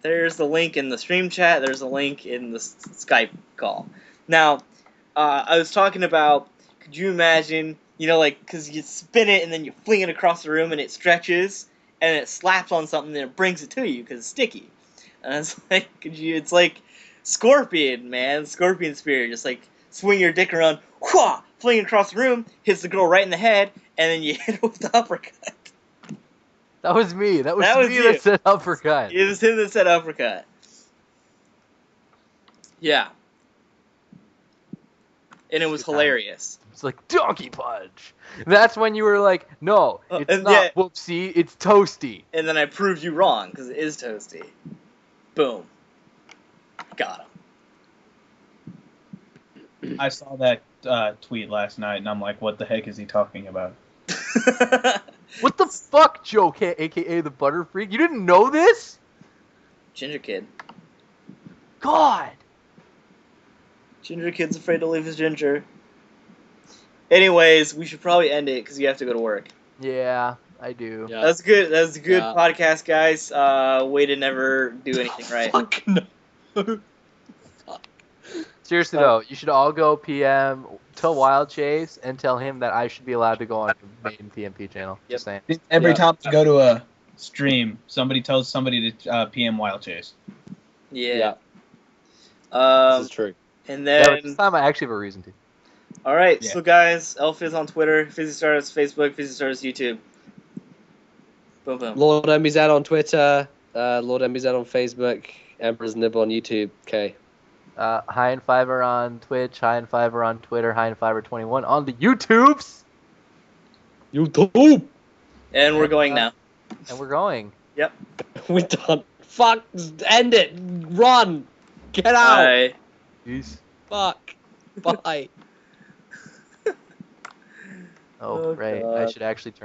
There's the link in the stream chat. There's a link in the Skype call. Now, I was talking about, could you imagine, like, because you spin it and then you fling it across the room and it stretches, and it slaps on something and it brings it to you because it's sticky. And it's like it's like Scorpion, man, Scorpion Spear. Just like swing your dick around, whoosh, fling across the room, hits the girl right in the head, and then you hit her with the uppercut. That was me. That was me you. that said uppercut. It was him that said uppercut. Yeah. And it was Good time. hilarious. It's like donkey punch. That's when you were like, no, it's and not yeah. whoopsie, it's toasty. And then I proved you wrong, because it is toasty. Boom. Got him. I saw that tweet last night, and I'm like, what the heck is he talking about? What the fuck, Joe, aka the Butter Freak? You didn't know this? Ginger Kid. God. Ginger Kid's afraid to leave his ginger. Anyways, we should probably end it, because you have to go to work. Yeah, I do. Yeah. That's good. That's a good Yeah. podcast, guys. Way to never do anything right. Fuck no. Seriously though, you should all go PM to Wild Chase and tell him that I should be allowed to go on the main PMP channel. Just saying. Every Yeah. time I go to a stream, somebody tells somebody to PM Wild Chase. Yeah. This is true. And Yeah, then... but this time I actually have a reason to. Alright, Yeah. so guys, Elfizz on Twitter, FizzyStars Facebook, FizzyStars YouTube. Boom, boom. Lord MBZ on Twitter, Lord MBZ on Facebook, Emperor's Nib on YouTube. Okay. High and Fiver on Twitch, High and Fiver on Twitter, High and Fiver 21 on the YouTubes. YouTube. And we're going now. And we're going. Yep. We're done. Fuck. End it. Run. Get out. Bye. Peace. Fuck. Bye. Oh, right. I God. should actually turn.